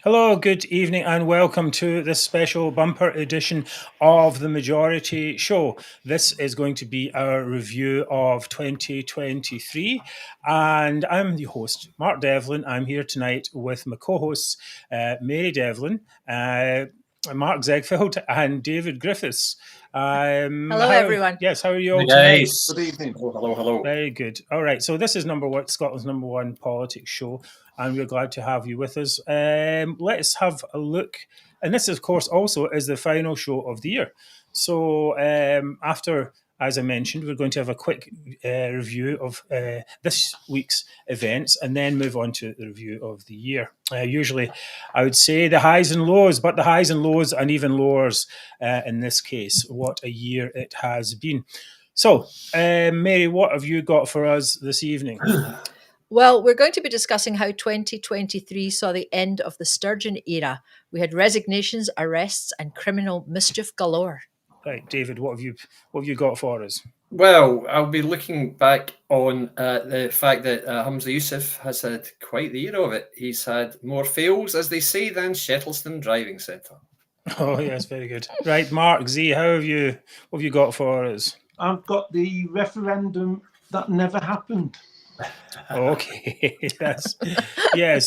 Hello, good evening, and welcome to this special bumper edition of the Majority Show. This is going to be our review of 2023, and I'm the host, Mark Devlin. I'm here tonight with my co-hosts, Mary Devlin, Mark Zegveldt, and David Griffiths. Hello, everyone. Yes, how are you all tonight? Good evening. Hello. Very good. All right, so this is Scotland's number one politics show, and we're glad to have you with us. Let's have a look. And this, of course, also is the final show of the year. So after, as I mentioned, we're going to have a quick review of this week's events and then move on to the review of the year. Usually, I would say the highs and lows, but the highs and lows and even lowers in this case. What a year it has been. So, Mary, what have you got for us this evening? Well, we're going to be discussing how 2023 saw the end of the Sturgeon era. We had resignations, arrests, and criminal mischief galore. Right, David, what have you got for us? Well, I'll be looking back on the fact that Humza Yousaf has had quite the year of it. He's had more fails, as they say, than Shettleston Driving Centre. Oh, yes, very good. Right, Mark Z, what have you got for us? I've got the referendum that never happened. Okay, yes,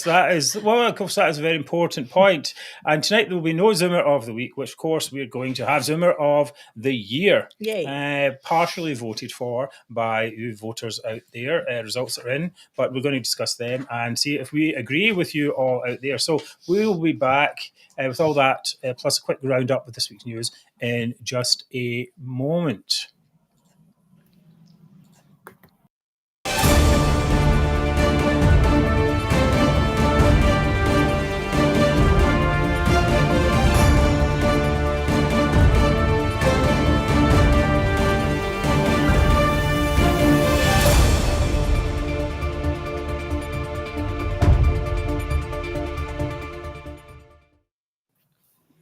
that is, well, of course, that is a very important point. And tonight there will be no Zoomer of the week, which, of course, we're going to have Zoomer of the year. Yay. Partially voted for by you voters out there. Results are in, but we're going to discuss them and see if we agree with you all out there. So we will be back with all that, plus a quick roundup of this week's news in just a moment.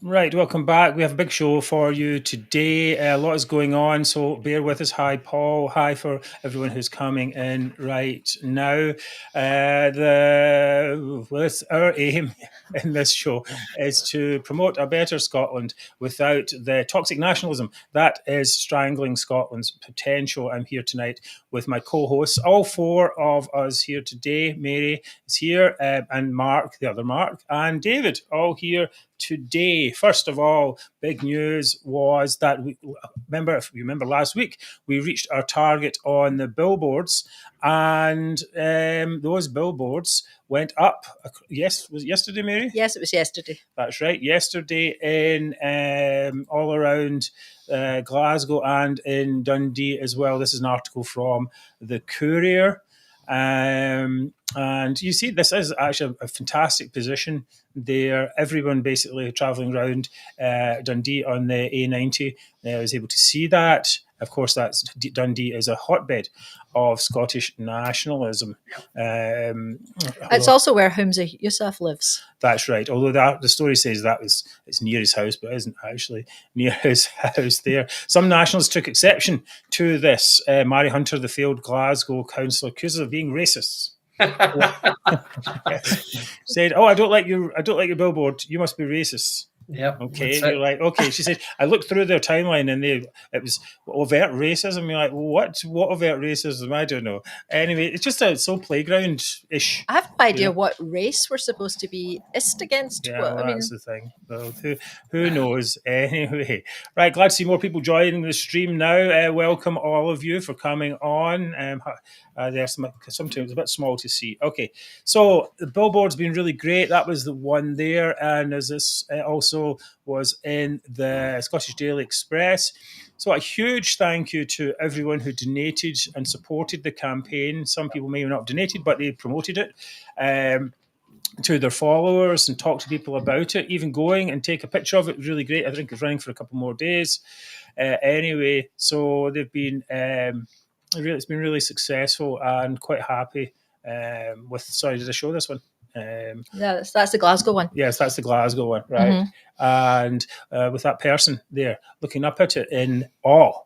Right, welcome back. We have a big show for you today. A lot is going on, so bear with us. Hi, Paul. Hi for everyone who's coming in right now. Our aim in this show is to promote a better Scotland without the toxic nationalism that is strangling Scotland's potential. I'm here tonight with my co-hosts, all four of us here today. Mary is here, and Mark, the other Mark, and David, all here today. First of all, big news was that if you remember last week, we reached our target on the billboards, and those billboards went up. Yes, was it yesterday, Mary? Yes, it was yesterday. That's right. Yesterday in all around Glasgow and in Dundee as well. This is an article from the Courier. And you see, this is actually a fantastic position there. Everyone basically travelling around Dundee on the A90 was able to see that. Of course, Dundee is a hotbed of Scottish nationalism. It's also where Humza Yousaf lives. That's right. Although the story says it's near his house, but it isn't actually near his house there. Some nationalists took exception to this. Mary Hunter, the failed Glasgow councillor, accused of being racist. Said, "Oh, I don't like your billboard. You must be racist." Yeah. Okay. You're like, okay. She said, I looked through their timeline and it was overt racism. You're like, what overt racism? I don't know. Anyway, it's just so playground-ish. I have no idea what race we're supposed to be ist against. Yeah, that's the thing. Well, who knows? Anyway, right. Glad to see more people joining the stream now. Welcome all of you for coming on. There's sometimes a bit small to see. Okay, so the billboard's been really great. That was the one there, and as this also was in the Scottish Daily Express. So a huge thank you to everyone who donated and supported the campaign. Some people may not have donated, but they promoted it to their followers and talked to people about it. Even going and take a picture of it was really great. I think it's running for a couple more days. Anyway, so they've been it's been really successful and quite happy with. Sorry, did I show this one? Yeah, that's the Glasgow one. Yes, that's the Glasgow one, right? Mm-hmm. And with that person there looking up at it in awe.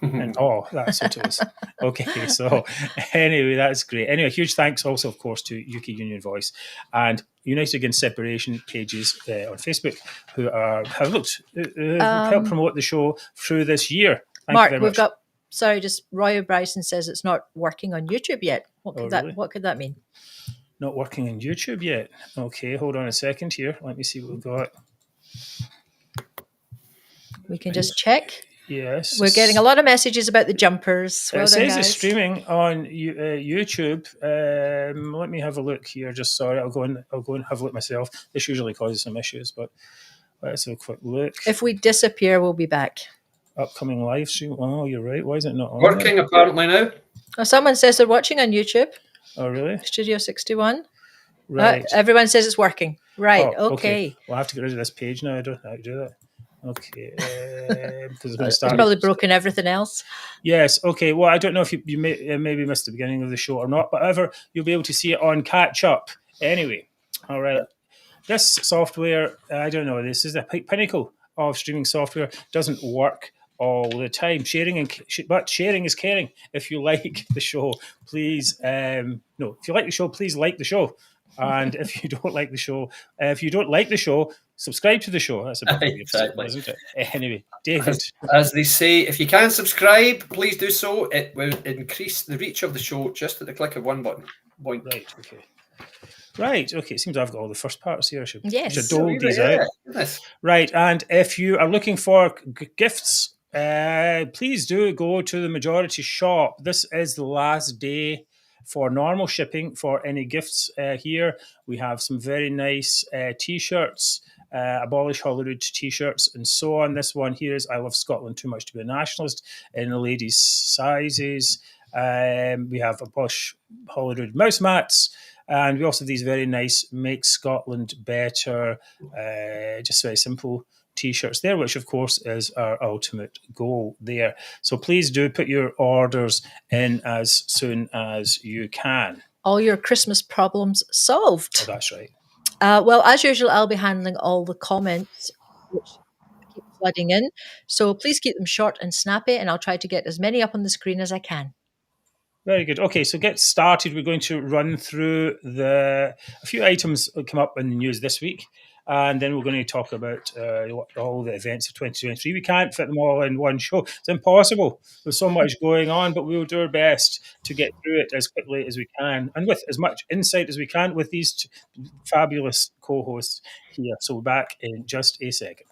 And that's what it was. Okay, so anyway, that's great. Anyway, huge thanks also, of course, to UK Union Voice and United Against Separation pages on Facebook who have helped promote the show through this year. Thank Mark, you very much. Just Roy Bryson says it's not working on YouTube yet. What could that mean? Not working on YouTube yet. Okay, hold on a second here. Let me see what we've got. We can just check. Yes. We're getting a lot of messages about the jumpers. It says it's streaming on YouTube. Let me have a look here. I'll go and have a look myself. This usually causes some issues, but let's have a quick look. If we disappear, we'll be back. Upcoming live stream. Oh, you're right. Why is it not on working apparently now? Oh, someone says they're watching on YouTube. Oh, really? Studio 61. Right. Everyone says it's working. Right. Okay. Well, I have to get rid of this page now. I don't know how to do that. Okay, because it's probably broken everything else. Yes. Okay. Well, I don't know if you maybe missed the beginning of the show or not, but however, you'll be able to see it on catch up. Anyway, all right. This software, I don't know. This is a pinnacle of streaming software. Doesn't work all the time. But sharing is caring. If you like the show, please if you like the show, please like the show. And if you don't like the show, subscribe to the show. That's a bit exactly, isn't it? Anyway, David. As they say, if you can subscribe, please do so. It will increase the reach of the show just at the click of one button. Right, okay. Seems I've got all the first parts here. I should dole these out. Yes. Right, and if you are looking for gifts, please do go to the Majority Shop. This is the last day for normal shipping for any gifts here. We have some very nice T-shirts, Abolish Holyrood T-shirts and so on. This one here is I Love Scotland Too Much to Be a Nationalist in the ladies' sizes. We have Abolish Holyrood mouse mats. And we also have these very nice Make Scotland Better, just very simple T-shirts there, which of course is our ultimate goal there. So please do put your orders in as soon as you can. All your Christmas problems solved. Oh, that's right. Well, as usual, I'll be handling all the comments which keep flooding in. So please keep them short and snappy, and I'll try to get as many up on the screen as I can. Very good. Okay, so get started. We're going to run through a few items that come up in the news this week, and then we're going to talk about all the events of 2023. We can't fit them all in one show. It's impossible. There's so much going on, but we will do our best to get through it as quickly as we can and with as much insight as we can with these fabulous co-hosts here. So we're back in just a second.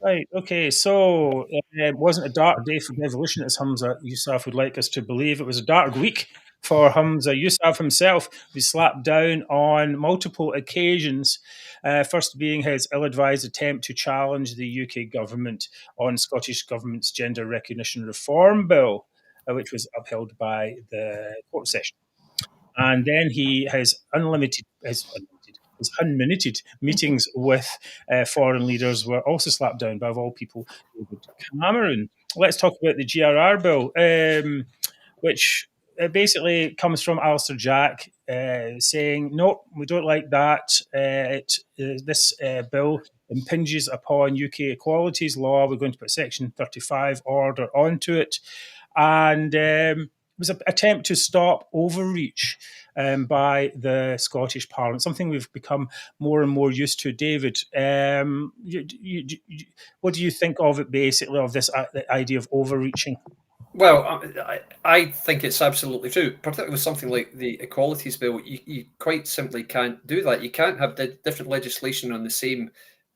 Right, okay, so it wasn't a dark day for devolution, as Humza Yousaf would like us to believe. It was a dark week for Humza Yousaf himself. He was slapped down on multiple occasions, first being his ill-advised attempt to challenge the UK government on Scottish Government's Gender Recognition Reform Bill, which was upheld by the court session. And then he has his unminuted meetings with foreign leaders were also slapped down by, of all people, David Cameron. Let's talk about the GRR bill, which basically comes from Alistair Jack saying, no, we don't like that. This bill impinges upon UK equalities law. We're going to put Section 35 order onto it. And it was an attempt to stop overreach by the Scottish Parliament, something we've become more and more used to. David, what do you think of it, basically, of this idea of overreaching? Well, I think it's absolutely true, particularly with something like the Equalities Bill. You quite simply can't do that. You can't have different legislation on the same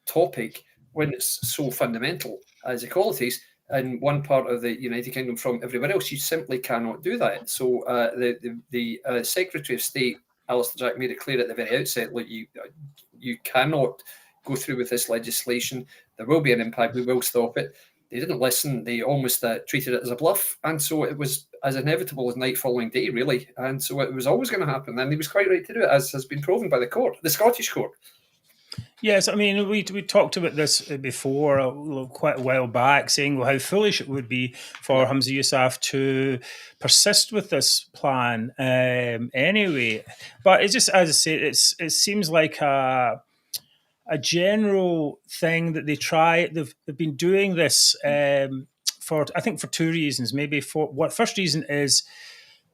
topic when it's so fundamental as equalities in one part of the United Kingdom from everywhere else. You simply cannot do that. So the Secretary of State, Alistair Jack, made it clear at the very outset, like you cannot go through with this legislation. There will be an impact. We will stop it. They didn't listen. They almost treated it as a bluff. And so it was as inevitable as night following day, really. And so it was always going to happen. And he was quite right to do it, as has been proven by the court, the Scottish court. Yes, I mean, we talked about this before, quite a while back, saying how foolish it would be for Humza Yousaf to persist with this plan anyway. But it's just, as I say, it seems like a general thing that they try. They've been doing this for, I think, for two reasons. Maybe for what first reason is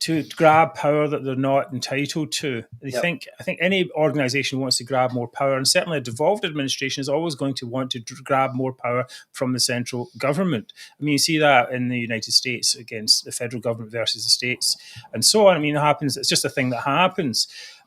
to grab power that they're not entitled to. I think any organisation wants to grab more power, and certainly a devolved administration is always going to want to grab more power from the central government. I mean, you see that in the United States against the federal government versus the states, and so on. I mean, it happens. It's just a thing that happens.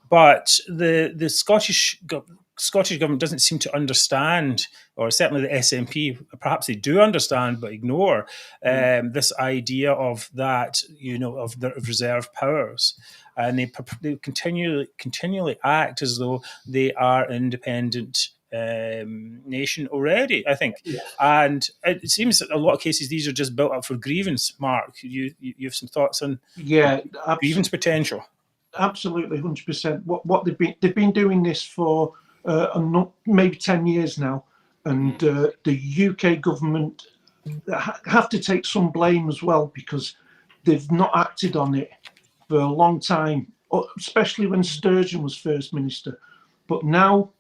But the Scottish government doesn't seem to understand, or certainly the SNP, perhaps they do understand but ignore this idea of that, of the reserve powers, and they continually act as though they are an independent nation already, I think. And it seems that a lot of cases these are just built up for grievance. Mark, you have some thoughts on grievance potential? Absolutely, 100%. What they've been doing this for maybe 10 years now, and the UK government have to take some blame as well, because they've not acted on it for a long time, especially when Sturgeon was First Minister. But now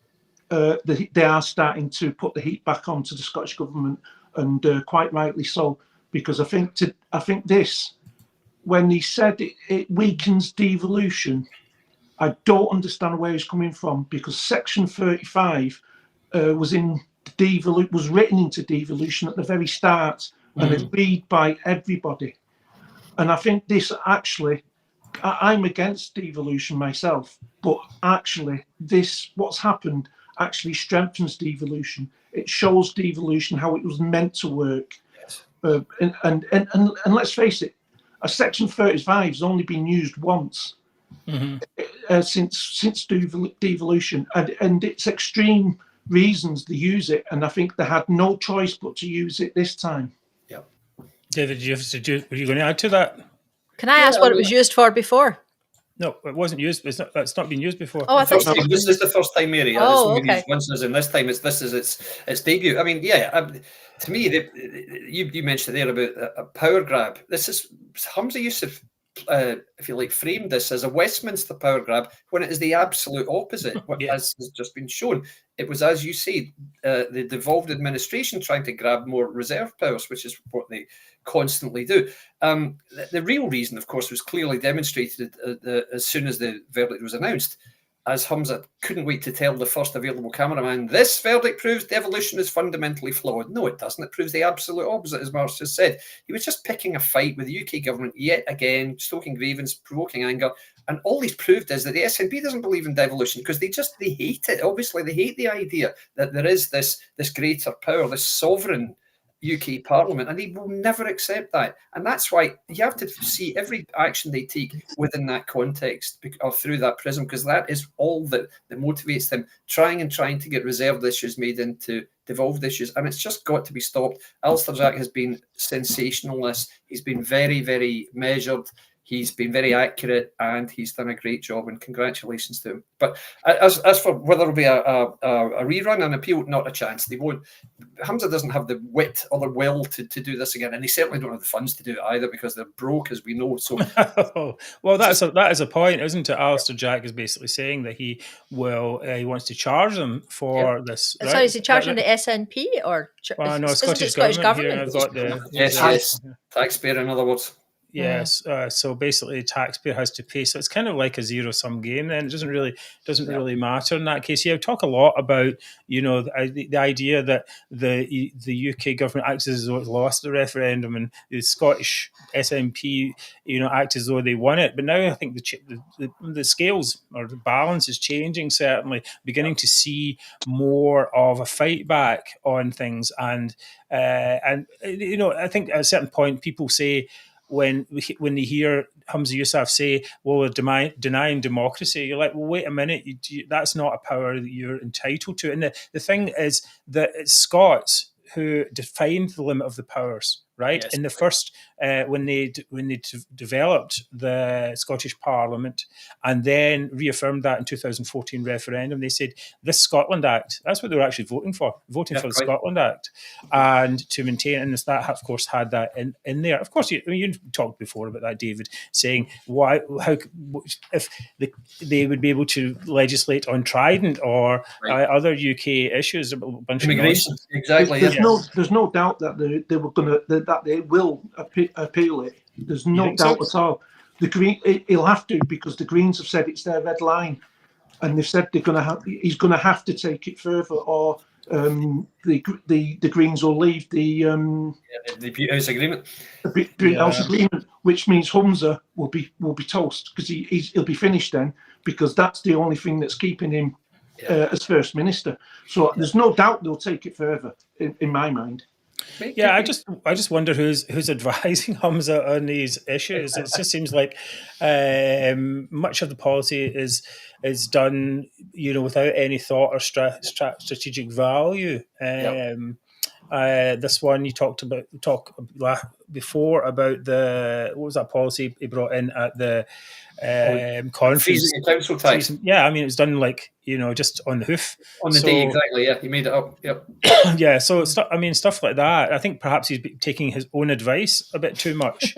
they are starting to put the heat back onto the Scottish government, and quite rightly so, because I think this, when he said it weakens devolution, I don't understand where he's coming from, because Section 35 was written into devolution at the very start, and agreed by everybody. And I think this actually, I'm against devolution myself, but actually what's happened actually strengthens devolution. It shows devolution how it was meant to work. And let's face it, a Section 35 has only been used once since devolution, and it's extreme reasons they use it, and I think they had no choice but to use it this time. David, were you going to add to that? Can I ask what it was used for before? No, it wasn't used. It's not been used before. Oh, I thought this is the first time, Mary. Oh, okay. And this time this is its debut. I mean, to me, you mentioned there about a power grab. This is Humza Yousaf, if you like, framed this as a Westminster power grab when it is the absolute opposite. As has just been shown, it was, as you said, the devolved administration trying to grab more reserve powers, which is what they constantly do. The real reason, of course, was clearly demonstrated as soon as the verdict was announced, as Humza couldn't wait to tell the first available cameraman, "This verdict proves devolution is fundamentally flawed." No, it doesn't. It proves the absolute opposite, as Mark just said. He was just picking a fight with the UK government yet again, stoking grievance, provoking anger. And all he's proved is that the SNP doesn't believe in devolution, because they hate it. Obviously, they hate the idea that there is this greater power, this sovereign UK Parliament, and they will never accept that. And that's why you have to see every action they take within that context, or through that prism, because that is all that motivates them, trying to get reserved issues made into devolved issues. And it's just got to be stopped. Alistair Jack has been sensationalist. He's been very, very measured. He's been very accurate, and he's done a great job, and congratulations to him. But as for whether it'll be a rerun, an appeal, not a chance. They won't. Humza doesn't have the wit or the will to do this again, and they certainly don't have the funds to do it either, because they're broke, as we know. So, well, that is a point, isn't it? Alistair Jack is basically saying that he wants to charge them for this. Right? Sorry, is he charging the SNP or? No, Scottish government. Yes, taxpayer, in other words. Yes, so basically, the taxpayer has to pay. So it's kind of like a zero-sum game. Then it doesn't really matter in that case. Yeah, we talk a lot about the idea that the UK government acts as though it lost the referendum, and the Scottish SNP act as though they won it. But now I think the scales or the balance is changing. Certainly, beginning to see more of a fight back on things, and I think at a certain point people say, when they hear Humza Yousaf say, "Well, we're denying democracy," you're like, "Well, wait a minute, that's not a power that you're entitled to." And the thing is that it's Scots who defined the limit of the powers, right? Yes. In the first when they developed the Scottish Parliament and then reaffirmed that in 2014 referendum. They said this Scotland Act, that's what they were actually voting for the quite. Scotland Act, and to maintain, and that of course had that in there. Of course, you talked before about that, David, saying how if they would be able to legislate on Trident or other UK issues, a bunch immigration, of exactly. There's no doubt that they were going to that they will appeal it. There's no doubt at all. The Green, he'll have to, because the Greens have said it's their red line, and they've said he's going to have to take it further, or the Greens will leave the Butte House Agreement. The Butte House Agreement, which means Humza will be toast, because he'll be finished then, because that's the only thing that's keeping him as First Minister. So there's no doubt they'll take it further, in my mind. Yeah, I just wonder who's advising Humza on these issues. It just seems like much of the policy is done, without any thought or strategic value. This one you talked before about what was that policy he brought in at the conference? Council tax. Yeah, I mean, it was done just on the hoof. On the day, exactly, yeah. He made it up, yep. Yeah, so stuff like that. I think perhaps he's taking his own advice a bit too much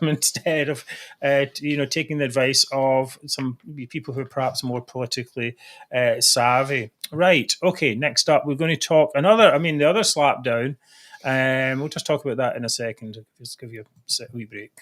instead of, taking the advice of some people who are perhaps more politically savvy. Right, okay, next up, we're going to talk the other slap down. We'll just talk about that in a second. Just give you a wee break.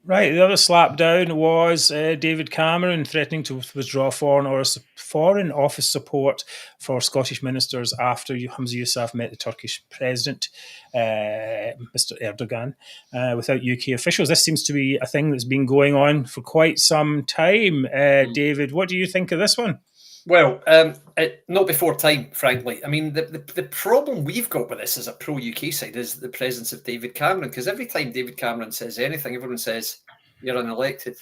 Right, the other slap down was David Cameron threatening to withdraw foreign office support for Scottish ministers after Humza Yousaf met the Turkish president, Mr. Erdogan, without UK officials. This seems to be a thing that's been going on for quite some time. David, what do you think of this one? Well, not before time, frankly. I mean, the problem we've got with this as a pro-UK side is the presence of David Cameron, because every time David Cameron says anything, everyone says, you're unelected,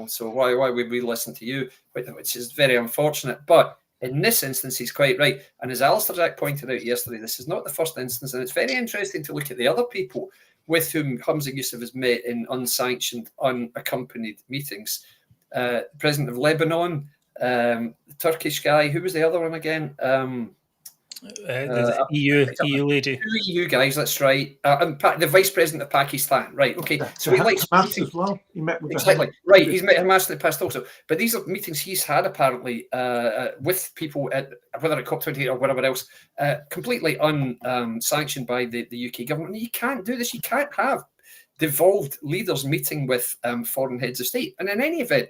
so why would we listen to you? Which is very unfortunate. But in this instance, he's quite right. And as Alistair Jack pointed out yesterday, this is not the first instance, and it's very interesting to look at the other people with whom Humza Yousaf has met in unsanctioned, unaccompanied meetings. President of Lebanon, the Turkish guy, who was the other one again? The EU lady. 2 EU guys, that's right. And the Vice President of Pakistan, right? Okay, so he likes Hamas as well. He met with exactly right. He's met Hamas in the past also, but these are meetings he's had apparently with people at whether at COP28 or whatever else, completely unsanctioned by the UK government. And you can't do this. You can't have devolved leaders meeting with foreign heads of state. And in any event,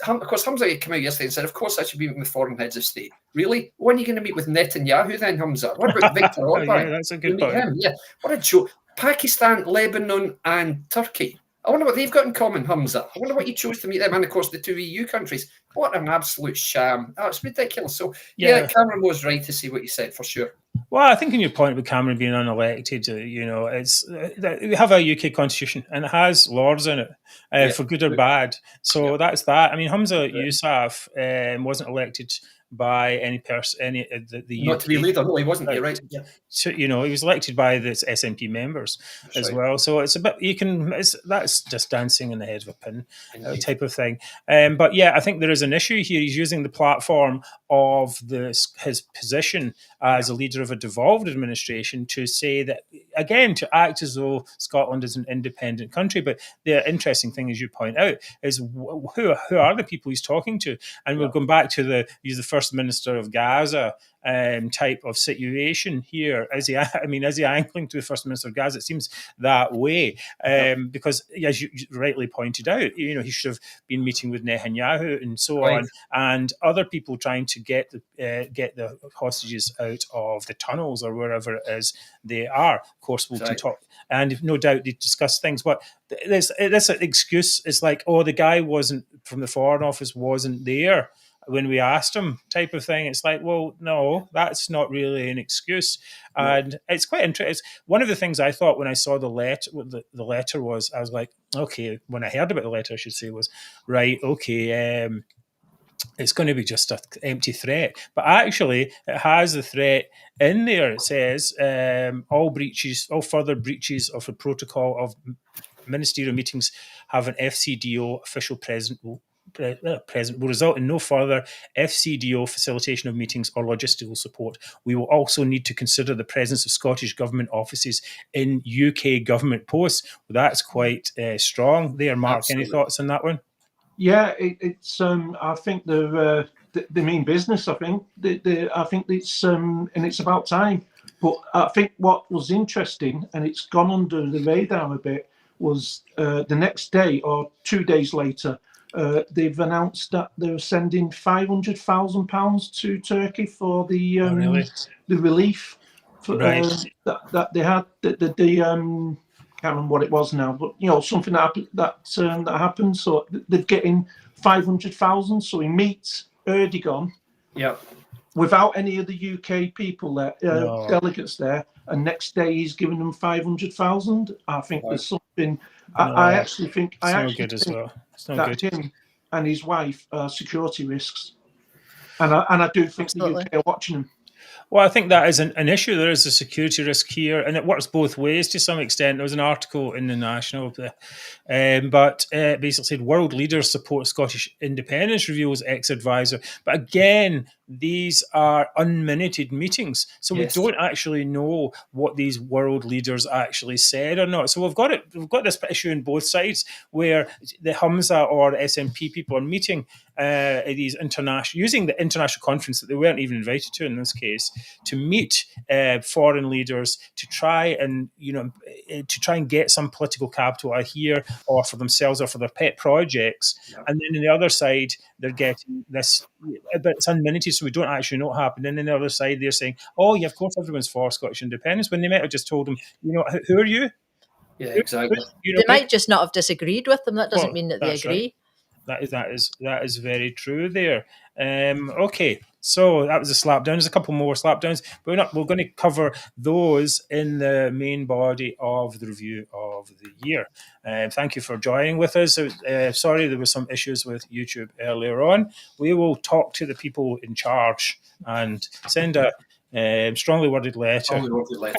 of course, Humza came out yesterday and said, of course, I should be meeting with foreign heads of state. Really? When are you going to meet with Netanyahu then, Humza? What about Viktor Orban? Yeah, that's a good point. Yeah, what a joke. Pakistan, Lebanon, and Turkey. I wonder what they've got in common, Humza. I wonder what you chose to meet them, and of course the 2 EU countries. What an absolute sham. Oh, it's ridiculous. So, yeah, Cameron was right to say what he said, for sure. Well, I think in your point with Cameron being unelected, it's we have a UK constitution and it has laws in it, for good or bad. So that's that. I mean, Humza Yousaf wasn't elected by any person, the not UK. To be leader, no, he wasn't. You're right. Yeah. So, he was elected by the SNP members as well. So it's a bit that's just dancing in the head of a pin type of thing. But yeah, I think there is an issue here. He's using the platform of his position as a leader of a devolved administration to say that, again, to act as though Scotland is an independent country. But the interesting thing, as you point out, is who are the people he's talking to? And we're going back to he's the First Minister of Gaza type of situation here. Is he angling to the First Minister of Gaza? It seems that way because, as you rightly pointed out, he should have been meeting with Netanyahu and so on, and other people trying to get the hostages out of the tunnels or wherever it is they are. Of course, we'll talk, and no doubt they discuss things. But this excuse is like, the guy wasn't from the Foreign Office, wasn't there when we asked him, type of thing. It's like, well, no, that's not really an excuse. And it's quite interesting. One of the things I thought when I saw the letter was, I was like, okay, when I heard about the letter, I should say, was, right, okay, it's going to be just an empty threat. But actually, it has the threat in there. It says all further breaches of the protocol of ministerial meetings have an FCDO official present will result in no further FCDO facilitation of meetings or logistical support. We will also need to consider the presence of Scottish Government offices in UK government posts. Well, that's quite strong there, Mark. Absolutely. Any thoughts on that one? Yeah, it's. I think they mean business. I think I think it's and it's about time. But I think what was interesting, and it's gone under the radar a bit, was the next day or 2 days later, they've announced that they're sending £500,000 to Turkey for the the relief for, Right. that they had. Can't remember what it was now, but something that happened. So they're getting 500,000. So he meets Erdogan, without any of the UK people there, delegates there, and next day he's giving them 500,000. I think there's something. I actually think that him and his wife are security risks, and I do think Absolutely. the UK are watching him. Well, I think that is an issue. There is a security risk here, and it works both ways to some extent. There was an article in the National, but basically said world leaders support Scottish independence, reveals ex-advisor. But again, these are unminuted meetings, so we don't actually know what these world leaders actually said or not. So we've got this issue on both sides, where the Humza or the SNP people are meeting these using the international conference that they weren't even invited to in this case, to meet foreign leaders to try and get some political capital here, or for themselves or for their pet projects. And then on the other side, they're getting this, but it's unminuted, so we don't actually know what happened. And then the other side, they're saying, "Oh, yeah, of course, everyone's for Scottish independence," when they might have just told them, "Who are you?" Yeah, exactly. They might just not have disagreed with them. That doesn't mean that they agree. Right. That is very true there. Okay, so that was a slap down. There's a couple more slap downs, but we're going to cover those in the main body of the review of the year. Thank you for joining with us. Sorry, there were some issues with YouTube earlier on. We will talk to the people in charge and send a strongly worded letter.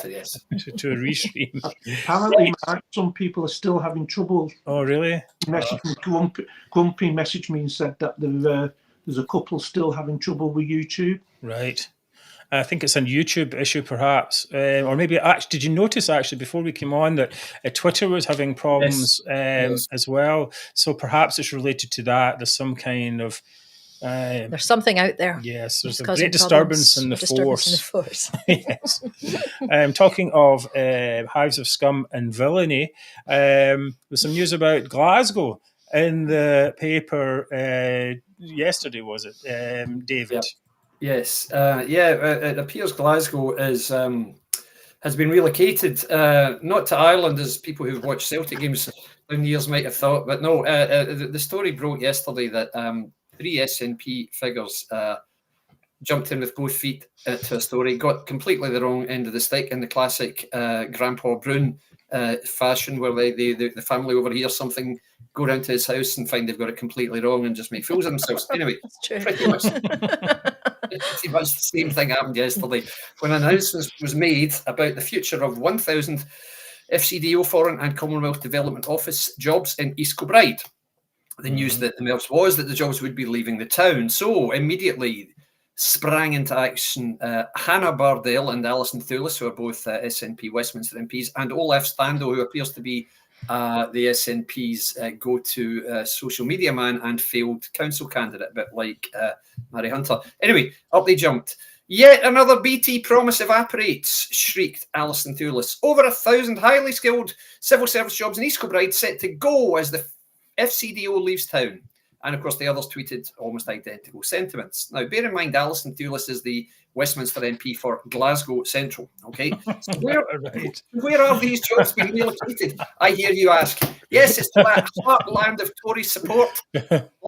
Yes. to a restream. Apparently, Mark, some people are still having trouble. Oh, really? Grumpy messaged me and said that there's a couple still having trouble with YouTube. Right. I think it's a YouTube issue, perhaps, or maybe. Actually, did you notice actually before we came on that Twitter was having problems as well? So perhaps it's related to that. There's some kind of there's something out there. Yes, there's a great disturbance in the force. Yes. Talking of hives of scum and villainy, there's some news about Glasgow in the paper yesterday, was it, David? Yep. Yes. It appears Glasgow has been relocated, not to Ireland, as people who've watched Celtic games down the years might have thought, but no, the story broke yesterday that 3 SNP figures jumped in with both feet to a story, got completely the wrong end of the stick in the classic Grandpa Brune fashion, where the family overhears something, go round to his house and find they've got it completely wrong and just make fools of themselves. Anyway, pretty much the same thing happened yesterday when an announcement was made about the future of 1,000 FCDO Foreign and Commonwealth Development Office jobs in East Kilbride. The news that emerged was that the jobs would be leaving the town. So immediately sprang into action Hannah Bardell and Alison Thewlis, who are both SNP Westminster MPs, and Olaf Stando, who appears to be the SNP's go-to social media man and failed council candidate, a bit like Mary Hunter. Anyway, up they jumped. Yet another BT promise evaporates, shrieked Alison Thewlis. Over 1,000 highly skilled civil service jobs in East Kilbride set to go as the FCDO leaves town. And of course, the others tweeted almost identical sentiments. Now, bear in mind, Alison Thewlis is the Westminster MP for Glasgow Central. Okay, so where are these jobs being relocated? I hear you ask. Yes, it's to that heartland of Tory support,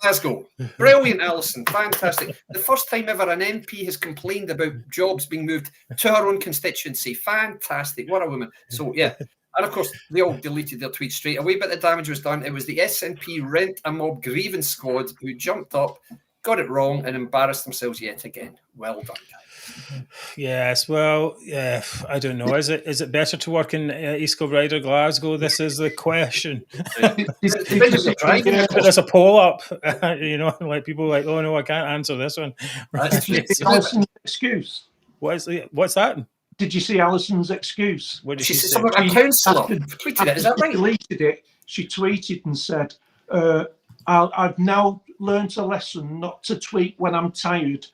Glasgow. Brilliant, Alison. Fantastic. The first time ever an MP has complained about jobs being moved to her own constituency. Fantastic. What a woman. So, yeah. And of course, they all deleted their tweets straight away, but the damage was done. It was the SNP Rent a Mob grievance squad who jumped up, got it wrong and embarrassed themselves yet again. Well done, guys. Yes, well, yeah, I don't know. Is it better to work in East Kilbride or Glasgow? This is the question. Depends if you're driving. Yeah, but there's a poll up, like people are like, oh no, I can't answer this one. That's true. Alison's excuse. What's that? Did you see Alison's excuse? What did She she said say? something about a counsellor. Tweeted it. Is that She right? deleted it. She tweeted and said, I've now learnt a lesson not to tweet when I'm tired,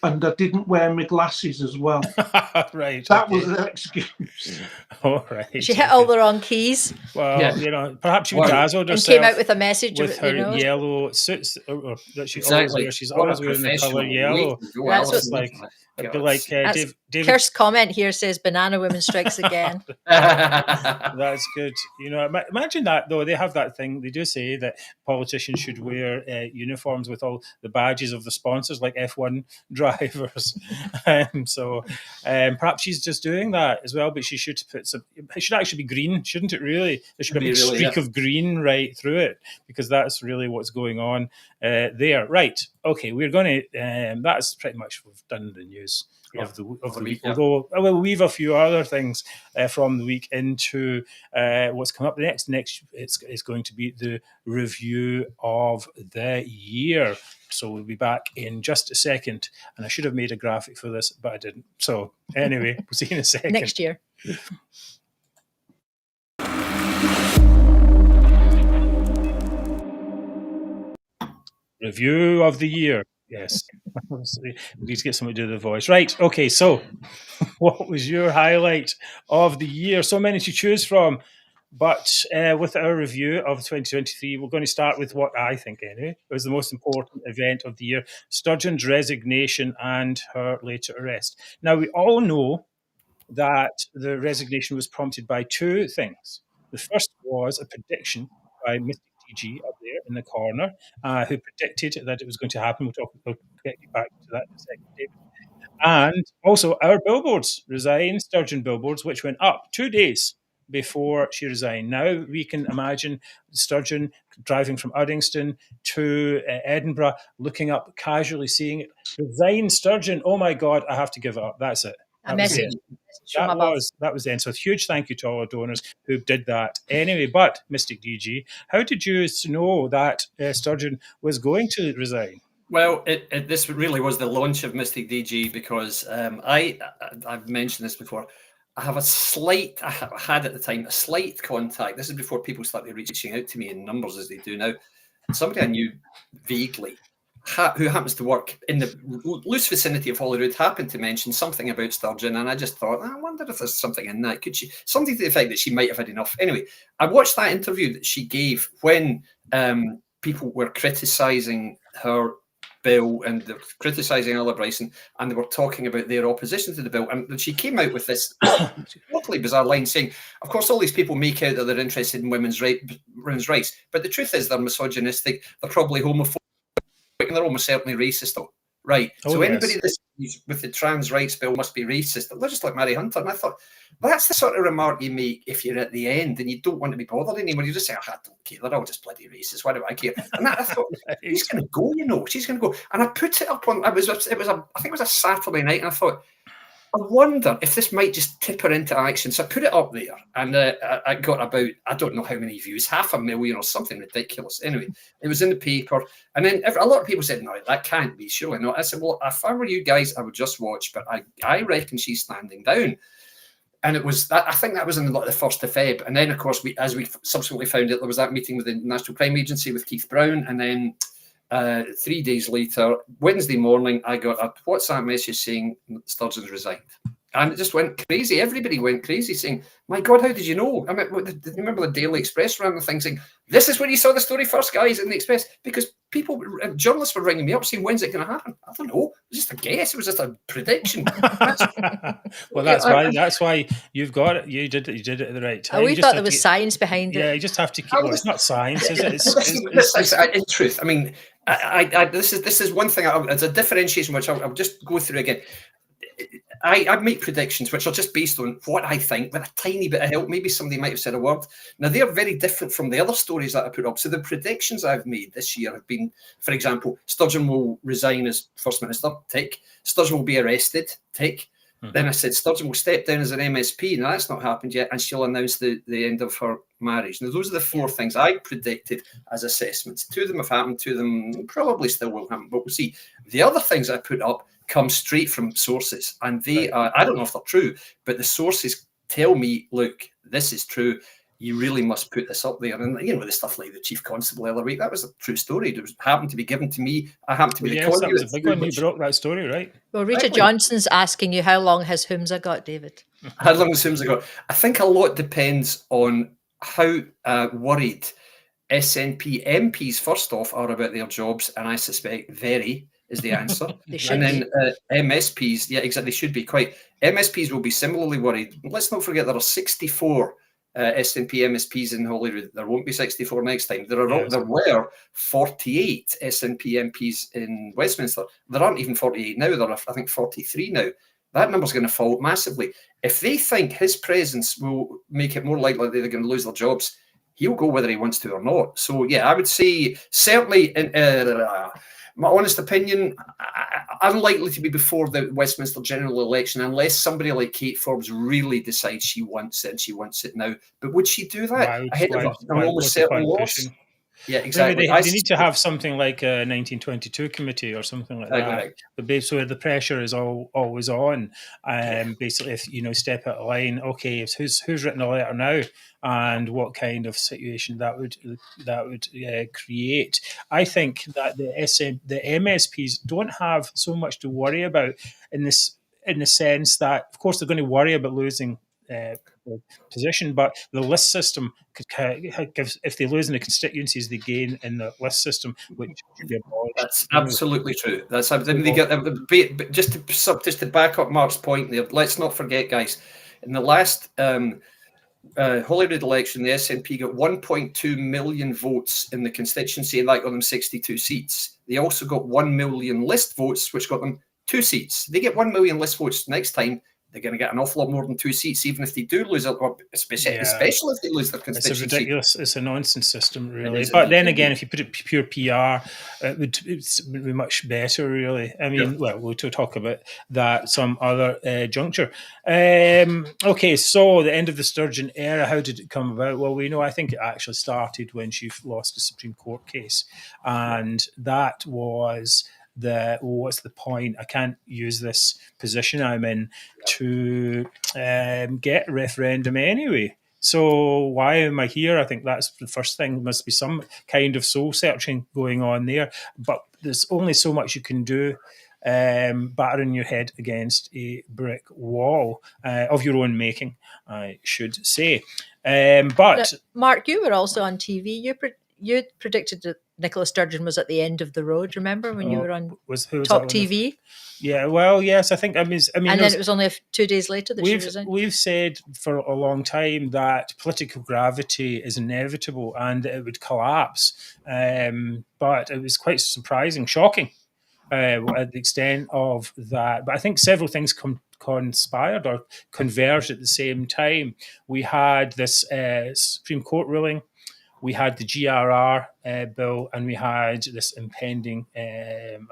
and I didn't wear my glasses as well. Right. That was her excuse. All right. She hit all the wrong keys Well, perhaps she dazzled and herself came out with a message with her yellow suits that she always wears. She's What a always wearing the colour yellow. That's It's like it'd be like David. Kirst's comment here says banana women strikes again. That's good. Imagine that though. They have that thing. They do say that politicians should wear uniforms with all the badges of the sponsors, like F1 drivers. So perhaps she's just doing that as well. But she should put some. It should actually be green, shouldn't it? Really, there should be a big streak of green right through it, because that's really what's going on there. Right. Okay. We're going to. That's pretty much what we've done the news. Of the week, although I will weave a few other things from the week into what's come up next. Next, it's going to be the review of the year. So we'll be back in just a second. And I should have made a graphic for this, but I didn't. So anyway, we'll see you in a second. Next year. Review of the year. Yes. We need to get somebody to do the voice. Right. Okay. So what was your highlight of the year? So many to choose from. But with our review of 2023, we're going to start with what I think, anyway, was the most important event of the year: Sturgeon's resignation and her later arrest. Now, we all know that the resignation was prompted by two things. The first was a prediction by Mr. DG up there in the corner, who predicted that it was going to happen. We'll get you back to that in a second, David. And also our billboards resigned, Sturgeon billboards, which went up 2 days before she resigned. Now we can imagine Sturgeon driving from Uddingston to Edinburgh, looking up, casually seeing it. Resign, Sturgeon. Oh my God, I have to give it up. That's it. A message. That was the end. So huge thank you to all our donors who did that. Anyway, but Mystic DG, how did you know that Sturgeon was going to resign? Well, this really was the launch of Mystic DG, because I've mentioned this before. I had at the time a slight contact. This is before people started reaching out to me in numbers as they do now. Somebody I knew vaguely, who happens to work in the loose vicinity of Holyrood, happened to mention something about Sturgeon, and I just thought, I wonder if there's something in that. Something to the effect that she might have had enough. Anyway, I watched that interview that she gave when people were criticising her bill, and they're criticising Isla Bryson, and they were talking about their opposition to the bill, and she came out with this totally bizarre line saying, of course all these people make out that they're interested in women's rights, but the truth is they're misogynistic, they're probably homophobic, and they're almost certainly racist. Right. So anybody that disagrees with the trans rights bill must be racist. They're just like Mary Hunter. And I thought, well, that's the sort of remark you make if you're at the end and you don't want to be bothered anymore. You just say, I don't care. They're all just bloody racist. Why do I care? And I thought, she's going to go, she's going to go. And I put it up on, I think it was a Saturday night, and I thought, I wonder if this might just tip her into action. So I put it up there, and I got about, I don't know how many views, 500,000 or something ridiculous. Anyway, it was in the paper. And then a lot of people said, no, that can't be, surely not. I said, well, if I were you guys, I would just watch, but I reckon she's standing down. And it was that, I think that was in the 1st of Feb. And then, of course, as we subsequently found out, there was that meeting with the National Crime Agency with Keith Brown. And then 3 days later, Wednesday morning, I got a WhatsApp message saying Sturgeon's resigned. And it just went crazy. Everybody went crazy saying, my God, how did you know? I mean, remember the Daily Express ran the thing saying, this is when you saw the story first, guys, in the Express? Because journalists were ringing me up saying, when's it going to happen? I don't know. It was just a guess. It was just a prediction. Well, that's why you've got it. You did it at the right time. We thought there was science behind it. Yeah, you just have to keep. Well, it's not science, is it? In truth, I mean, this is one thing. It's a differentiation which I'll just go through again. I make predictions which are just based on what I think, with a tiny bit of help. Maybe somebody might have said a word. Now, they're very different from the other stories that I put up. So the predictions I've made this year have been, for example, Sturgeon will resign as First Minister, tick. Sturgeon will be arrested, tick. Then I said Sturgeon will step down as an MSP. Now, that's not happened yet, and she'll announce the end of her marriage. Now, those are the 4 things I predicted as assessments. 2 of them have happened, 2 of them probably still will happen, but we'll see. The other things I put up come straight from sources, and they are, I don't know if they're true, but the sources tell me, look, this is true. You really must put this up there. And, you know, the stuff like the Chief Constable the other week, that was a true story. It happened to be given to me. I happened to be the conduit. That was a big one. You broke that story, right? Well, Rita Johnson's asking you, how long has Humza got, David? How long has Humza got? I think a lot depends on how worried SNP MPs, first off, are about their jobs, and I suspect very is the answer. And then MSPs, yeah, exactly, they should be quite. MSPs will be similarly worried. Let's not forget there are 64 SNP MSPs in Holyrood. There won't be 64 next time. There were 48 SNP MPs in Westminster. There aren't even 48 now. There are, I think, 43 now. That number's going to fall massively. If they think his presence will make it more likely that they're going to lose their jobs, he'll go whether he wants to or not. So, yeah, I would say certainly, in my honest opinion, unlikely to be before the Westminster general election, unless somebody like Kate Forbes really decides she wants it and she wants it now. But would she do that ahead of an almost certain loss? Yeah, exactly. Maybe they need to have something like a 1922 committee or something like that. But so the pressure is always on. Basically, if you step out of line, okay, who's written a letter now, and what kind of situation that would create. I think that the MSPs don't have so much to worry about in the sense that, of course, they're going to worry about losing position, but the list system gives, if they lose in the constituencies, they gain in the list system, which should be abolished. That's absolutely true. That's they get just to back up Mark's point there. Let's not forget, guys, in the last Holyrood election, the SNP got 1.2 million votes in the constituency, and that got them 62 seats. They also got 1 million list votes, which got them 2 seats. They get 1 million list votes next time, they're going to get an awful lot more than 2 seats, even if they do lose it, especially if they lose their constituency. It's a ridiculous, it's a nonsense system, really. But then again, if you put it pure PR, it would be much better, really. I mean, well, we'll talk about that some other juncture. Okay, so the end of the Sturgeon era, how did it come about? Well, we know, I think it actually started when she lost the Supreme Court case, and that was what's the point? I can't use this position I'm in to get a referendum anyway. So why am I here? I think that's the first thing. There must be some kind of soul searching going on there. But there's only so much you can do, battering your head against a brick wall of your own making, I should say. But Mark, you were also on TV. You predicted that Nicola Sturgeon was at the end of the road. Remember when you were on Top TV? Yeah, well, yes, I think. I mean, and then it was only 2 days later that she resigned. We've said for a long time that political gravity is inevitable and it would collapse. But it was quite surprising, shocking at the extent of that. But I think several things conspired or converged at the same time. We had this Supreme Court ruling. We had the GRR bill, and we had this impending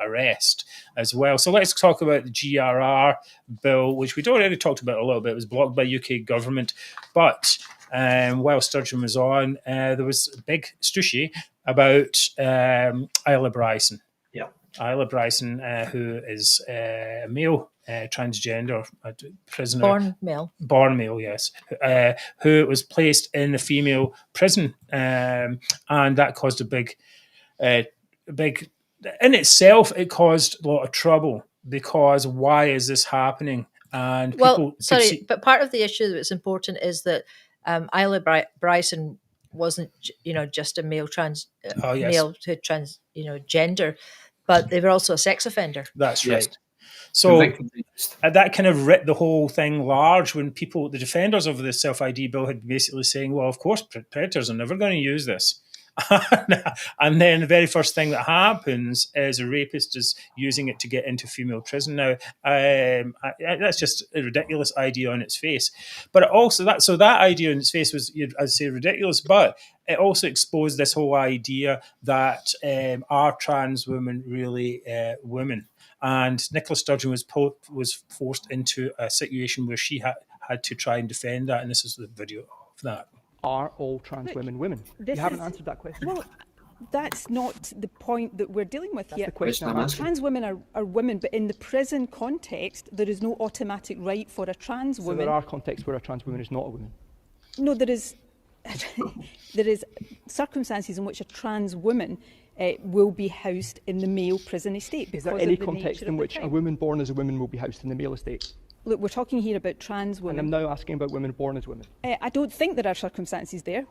arrest as well. So let's talk about the GRR bill, which we'd already talked about a little bit. It was blocked by UK government. But while Sturgeon was on, there was a big stooshy about Isla Bryson. Yeah, Isla Bryson, who is a male transgender prisoner. Born male, yes. Who was placed in a female prison. And that caused a big, in itself, it caused a lot of trouble, because why is this happening? And people but part of the issue that's important is that Isla Bryson wasn't, just a male male to gender, but they were also a sex offender. That's right. So that kind of writ the whole thing large when the defenders of the self-ID bill had basically saying, well, of course, predators are never going to use this. And then the very first thing that happens is a rapist is using it to get into female prison. Now, that's just a ridiculous idea on its face. But also that idea on its face was, I'd say, ridiculous. But it also exposed this whole idea that are trans women really women? And Nicola Sturgeon was forced into a situation where she had to try and defend that. And this is the video of that. Are all trans women women? You haven't answered that question. Well, that's not the point that we're dealing with here. The question I'm asking. Trans women are women, but in the prison context, there is no automatic right for a trans woman. So there are contexts where a trans woman is not a woman? No, there is circumstances in which a trans woman will be housed in the male prison estate. Is there any context in which a woman born as a woman will be housed in the male estate? Look, we're talking here about trans women. And I'm now asking about women born as women. I don't think there are circumstances there,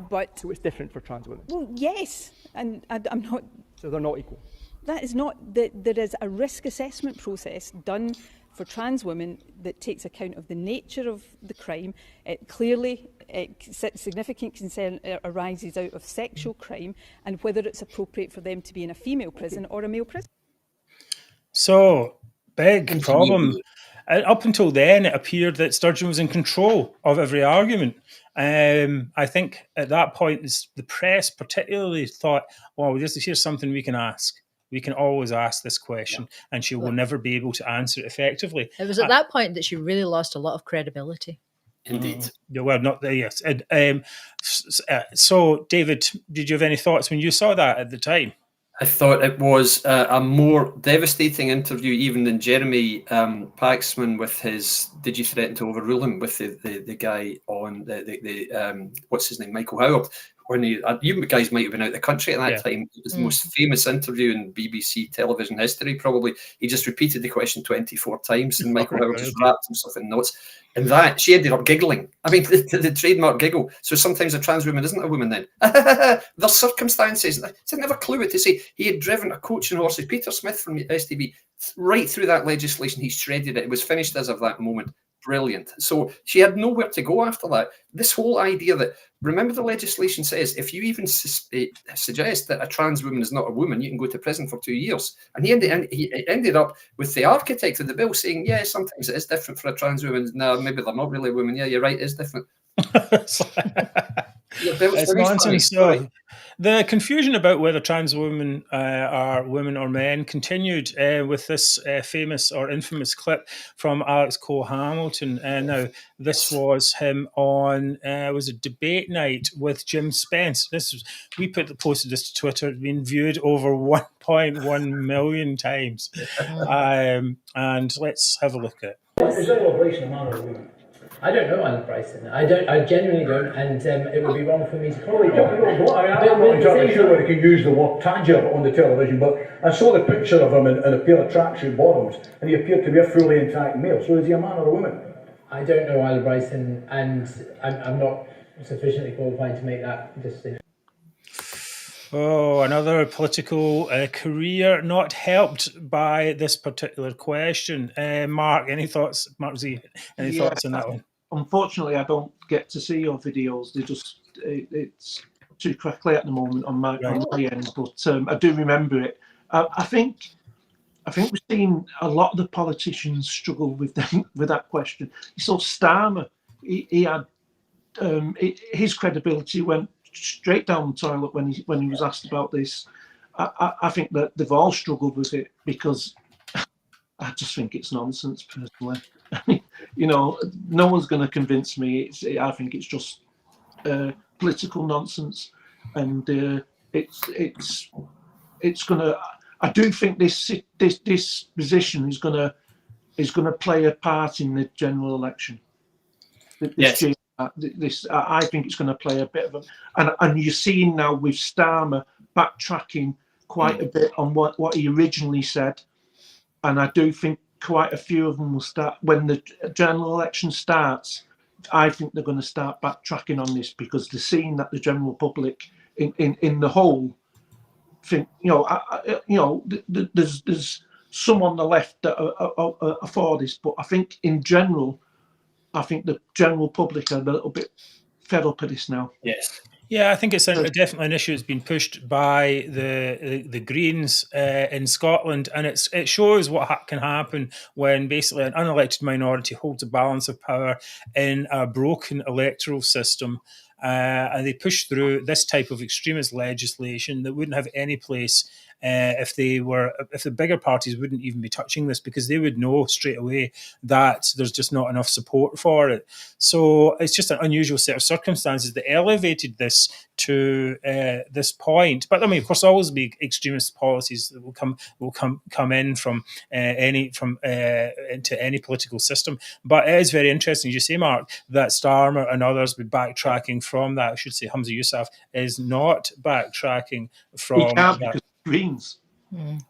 but... So it's different for trans women? Well, yes, and I'm not... So they're not equal? That is not... There is a risk assessment process done for trans women that takes account of the nature of the crime. Clearly, significant concern arises out of sexual crime and whether it's appropriate for them to be in a female prison or a male prison. So, big problem. Up until then, it appeared that Sturgeon was in control of every argument. I think at that point, the press particularly thought, well, here's something we can ask. We can always ask this question, and she will never be able to answer it effectively. It was at that point that she really lost a lot of credibility. Indeed. Well, not there, yes. So, David, did you have any thoughts when you saw that at the time? I thought it was a more devastating interview even than Jeremy Paxman with his "Did you threaten to overrule him?" with the guy on the what's his name, Michael Howard. When you guys might have been out of the country at that time. It was the most famous interview in BBC television history, probably. He just repeated the question 24 times, and Michael Howard just wrapped himself in notes. And that, she ended up giggling. I mean, the trademark giggle. So sometimes a trans woman isn't a woman then. There's circumstances. I didn't have a clue what to say. He had driven a coach and horses, Peter Smith from STB, right through that legislation. He shredded it. It was finished as of that moment. Brilliant. So she had nowhere to go after that. This whole idea that, remember the legislation says, if you even suggest that a trans woman is not a woman, you can go to prison for 2 years. And he ended up with the architect of the bill saying, yeah, sometimes it is different for a trans woman. No, maybe they're not really a woman. Yeah, you're right, it is different. It's nonsense. So, the confusion about whether trans women are women or men continued with this famous or infamous clip from Alex Hamilton. Now, this was him on was a debate night with Jim Spence. We posted this to Twitter. It's been viewed over 1.1 million times. And let's have a look at it. Is Isla Bryson a man or a woman? I don't know Isla Bryson. I genuinely don't, and it would be wrong for me to call it. I'm not entirely sure whether you can use the word tadger on the television, but I saw the picture of him in a pair of tracksuit bottoms, and he appeared to be a fully intact male. So is he a man or a woman? I don't know Isla Bryson, and I'm not sufficiently qualified to make that distinction. Oh, another political career not helped by this particular question. Mark, any thoughts? Mark Z, any thoughts on that one? Unfortunately, I don't get to see your videos. It's too quickly at the moment on my end, but I do remember it. I think we've seen a lot of the politicians struggle with that question. You saw Starmer; he had his credibility went straight down the toilet when he was asked about this. I think that they've all struggled with it because I just think it's nonsense personally. No one's going to convince me. I think it's just political nonsense, and it's going to. I do think this position is going to play a part in the general election. Yes. I think it's going to play a bit of and you're seeing now with Starmer backtracking quite a bit on what he originally said, and I do think quite a few of them will start when the general election starts. I think they're going to start backtracking on this because they're seeing that the general public in the whole think there's some on the left that are for this, but I think in general. I think the general public are a little bit fed up of this now. Yes. Yeah, I think it's definitely an issue that's been pushed by the Greens in Scotland, and it shows what can happen when basically an unelected minority holds a balance of power in a broken electoral system, and they push through this type of extremist legislation that wouldn't have any place if the bigger parties wouldn't even be touching this, because they would know straight away that there's just not enough support for it. So it's just an unusual set of circumstances that elevated this to this point. But I mean, of course, there will always be extremist policies that will come in from into any political system. But it is very interesting, as you say, Mark, that Starmer and others be backtracking from that. I should say Humza Yousaf is not backtracking from he can't that. because Greens.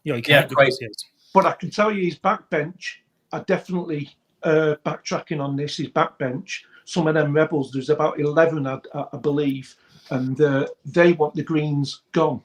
Yeah, he can't because he is. But I can tell you his backbench are definitely backtracking on this. His backbench, some of them rebels, there's about 11, I believe, and they want the Greens gone.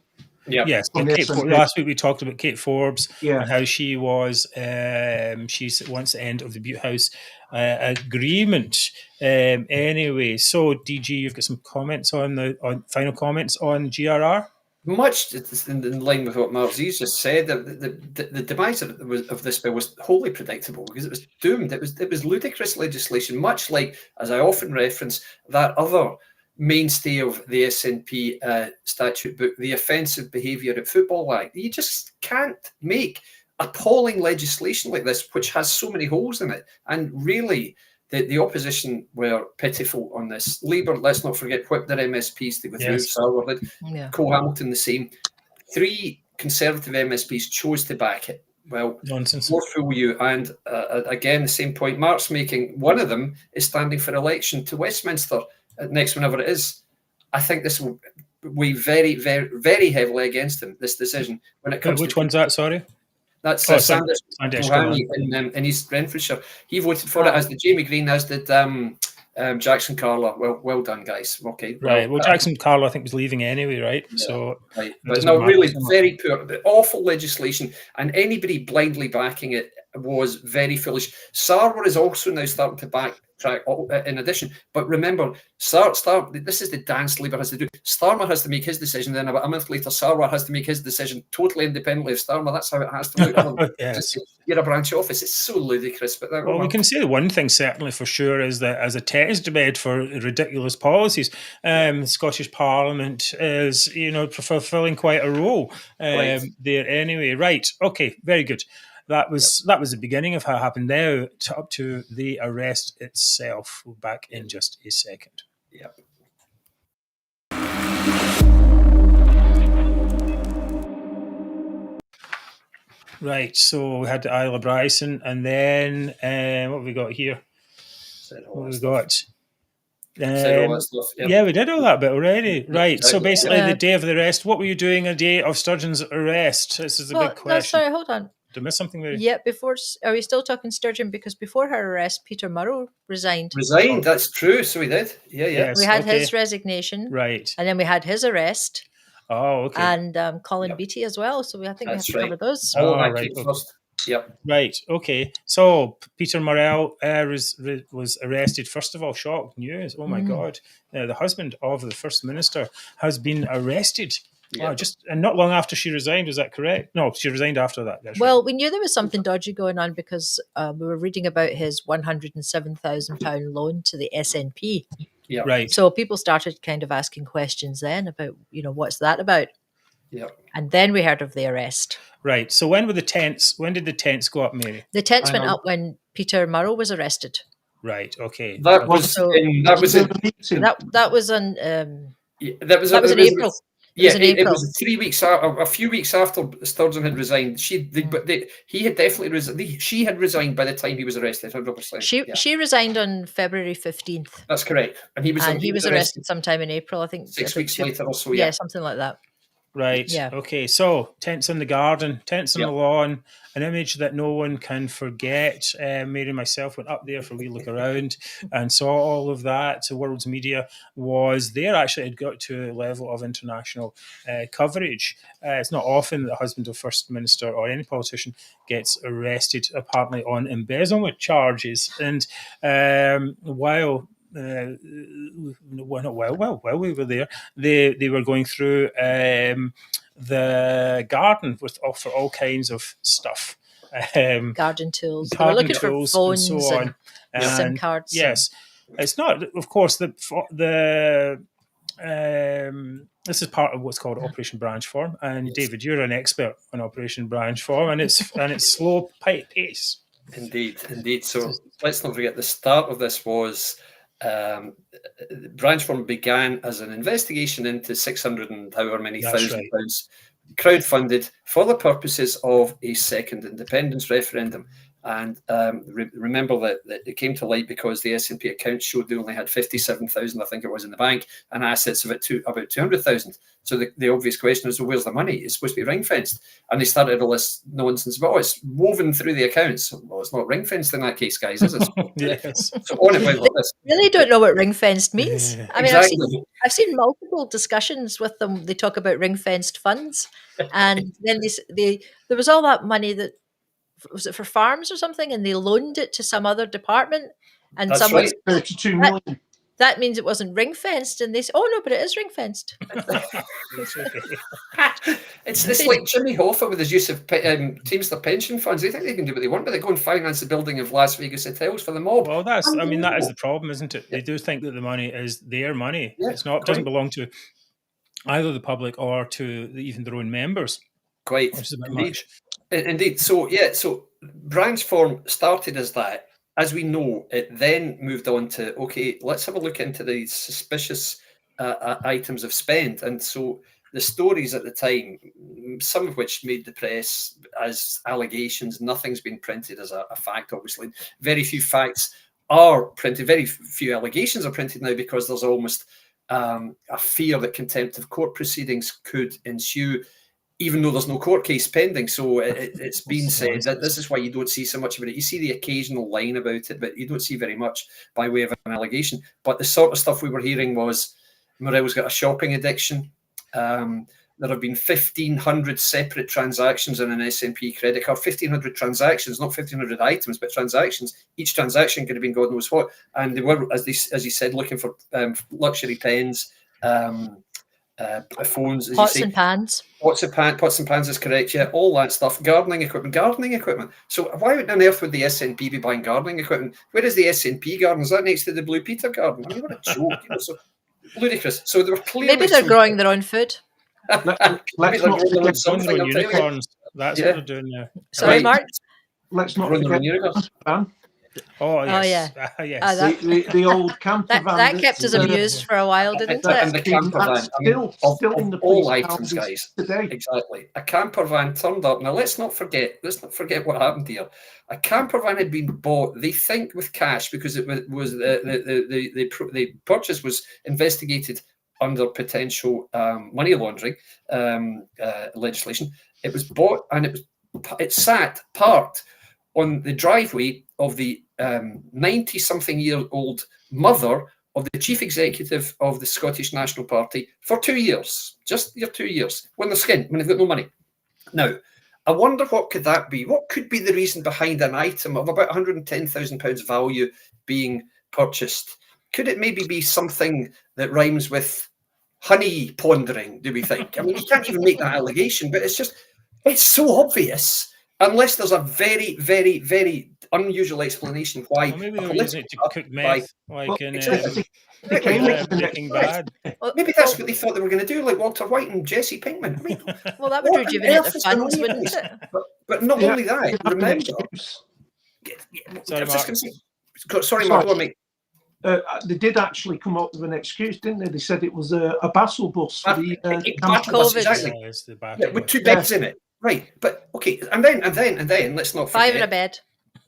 Yeah. Yes. Last week we talked about Kate Forbes and how she was. She wants the end of the Butte House agreement. Anyway, so DG, you've got some comments on final comments on GRR. Much in line with what Mark Z's just said, the demise of this bill was wholly predictable because it was doomed. It was ludicrous legislation, much like, as I often reference, that other mainstay of the SNP statute book, the Offensive Behaviour at Football Act. You just can't make appalling legislation like this, which has so many holes in it. And really, the opposition were pitiful on this. Labour, let's not forget, whipped their MSPs to go through. Sarwar did. Cole Hamilton the same. 3 Conservative MSPs chose to back it. Well, nonsense. More fool you. And again, the same point Mark's making. One of them is standing for election to Westminster next, whenever it is. I think this will weigh very, very, very heavily against him, this decision. When it comes Which one's that, sorry? That's Sanders in East Renfrewshire. He voted for it, as did Jamie Green, as did Jackson Carla. Well done, guys. Okay, right. Well, Jackson Carla, I think, was leaving anyway, right? Yeah, so, right. But no, really, very poor, awful legislation, and anybody blindly backing it was very foolish. Sarwar is also now starting to backtrack in addition. But remember, this is the dance Labour has to do. Starmer has to make his decision, then about a month later, Sarwar has to make his decision totally independently of Starmer. That's how it has to look. Yes. You're a branch office. It's so ludicrous. But well, we can say the one thing certainly for sure is that as a test bed for ridiculous policies, Scottish Parliament is, fulfilling quite a role there anyway. Right. Okay. Very good. That was the beginning of how it happened. Now up to the arrest itself. We'll back in just a second. Yep. Right. So we had the Isla Bryson, and then what have we got here? What have we got? Yeah, we did all that bit already. Right. So basically, the day of the arrest. What were you doing the day of Sturgeon's arrest? This is a big question. No, sorry, hold on. Did I miss something there? Yeah, are we still talking Sturgeon? Because before her arrest, Peter Murrow resigned. That's true. So he did. Yeah. Yes, we had his resignation. Right. And then we had his arrest. Oh, okay. And Colin Beattie as well. So I think we have to cover those. Right. First. Yep. Right. Okay. So Peter Murrell was arrested. First of all, shock news. Oh my God! The husband of the First Minister has been arrested. Yeah. Wow, and not long after she resigned. Was that correct? No, she resigned after that. Well, we knew there was something dodgy going on because we were reading about his £107,000 loan to the SNP. Yeah. Right. So people started kind of asking questions then about, what's that about? Yeah. And then we heard of the arrest. Right. So when did the tents go up, Mary? The tents went up when Peter Murrow was arrested. Right. Okay. That was in April. It was 3 weeks, a few weeks after Sturgeon had resigned. She had definitely resigned. She had resigned by the time he was arrested. 100%. She resigned on February 15th. That's correct, and he was arrested sometime in April. I think 6 weeks later or so. Yeah, something like that. Right. Yeah. Okay. So tents in the garden, tents on the lawn, an image that no one can forget. Mary and myself went up there for a wee look around and saw all of that. The world's media was there. Actually, it got to a level of international coverage. It's not often that the husband of First Minister or any politician gets arrested, apparently on embezzlement charges. And while while we were there, they were going through the garden for all kinds of stuff. Garden tools. They were Garden looking for tools phones and so on. and SIM cards. Yes, it's not. Of course, the this is part of what's called Operation Branch Form. And David, you're an expert on Operation Branch Form, and it's slow pace. Indeed. So let's not forget the start of this was Branch Form began as an investigation into 600 and however many thousand pounds crowdfunded for the purposes of a second independence referendum. And remember that it came to light because the SNP accounts showed they only had 57,000, I think it was, in the bank, and assets of about 200,000. So the obvious question is, well, where's the money? It's supposed to be ring fenced. And they started all this nonsense about, it's woven through the accounts. Well, it's not ring fenced in that case, guys, is it? Yes. So on it went like this. I really don't know what ring fenced means. Yeah. I mean, Exactly. I've seen multiple discussions with them. They talk about ring fenced funds, and then there was all that money that. Was it for farms or something? And they loaned it to some other department. And That's someone right. 32 million. That means it wasn't ring fenced. And they said, "Oh no, but it is ring fenced." It's like Jimmy Hoffa with his use of Teamster pension funds. They think they can do what they want, but they go and finance the building of Las Vegas hotels for the mob. Well, that is the problem, isn't it? They do think that the money is their money. Yeah, it's not. It doesn't belong to either the public or to even their own members. Quite. Which is a bit much. Indeed. So Branch Form started as that. As we know, it then moved on to, okay, let's have a look into the suspicious items of spend. And so the stories at the time, some of which made the press as allegations, nothing's been printed as a fact, obviously. Very few facts are printed. Very few allegations are printed now because there's almost a fear that contempt of court proceedings could ensue, even though there's no court case pending. So it's been said that this is why you don't see so much about it. You see the occasional line about it, but you don't see very much by way of an allegation. But the sort of stuff we were hearing was Morell's got a shopping addiction. There have been 1,500 separate transactions in an SNP credit card. 1,500 transactions, not 1,500 items, but transactions. Each transaction could have been God knows what. And they were, as you said, looking for luxury pens, phones, as pots you say, and pans. Pots and pans is correct. Yeah, all that stuff. Gardening equipment. So why on earth would the SNP be buying gardening equipment? Where is the SNP garden? Is that next to the Blue Peter garden? I mean, what a joke! So ludicrous. So they were clearly maybe they're growing their own food. Let's not forget something. Unicorns. That's what they're doing now. Sorry, Mark. Let's not forget. Oh yes, yes. The old camper van. That kept us amused for a while, didn't it? And the camper van. Still in the all items, guys. Today. Exactly. A camper van turned up. Now let's not forget what happened here. A camper van had been bought, they think, with cash because it was the purchase was investigated under potential money laundering legislation. It was bought and it sat parked on the driveway of the 90-something-year-old mother of the chief executive of the Scottish National Party for 2 years, just 2 years, when they've got no money. Now, I wonder what could that be? What could be the reason behind an item of about £110,000 value being purchased? Could it maybe be something that rhymes with honey pondering, do we think? I mean, you can't even make that allegation, but it's so obvious. Unless there's a very, very, very unusual explanation why. Well, maybe they were using it to cook meth, Breaking Bad. Maybe that's what they thought they were going to do, like Walter White and Jesse Pinkman. I mean, well, that would rejuvenate the funds, wouldn't it? But not only that, remember. Sorry, Mark. Go on, mate. They did actually come up with an excuse, didn't they? They said it was a battle bus for the COVID. Exactly. Yeah, with 2 beds in it. Right, but okay, and then let's not forget 5 in a bed.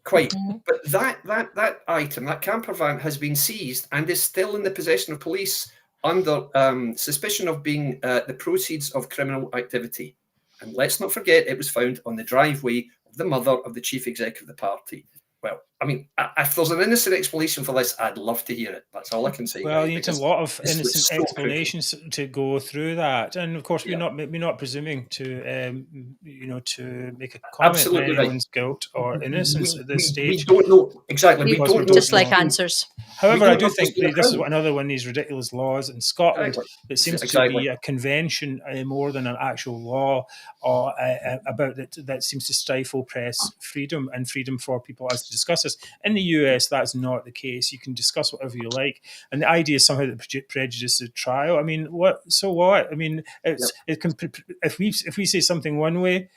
Quite, but that item, that camper van, has been seized and is still in the possession of police under suspicion of being the proceeds of criminal activity. And let's not forget, it was found on the driveway of the mother of the chief executive of the party. well, I mean, if there's an innocent explanation for this, I'd love to hear it. That's all I can say. Well, guys, you need a lot of innocent explanations to go through that, and of course, we're not presuming to to make a comment on anyone's guilt or innocence at this stage. We don't know exactly. We don't just like answers. However, I do think this is another one of these ridiculous laws in Scotland that seems to be a convention more than an actual law, or about that seems to stifle press freedom and freedom for people as to discuss this. In the US, that's not the case. You can discuss whatever you like, and the idea is somehow that prejudice is trial. I mean, what? So what? I mean, it can. If we say something one way,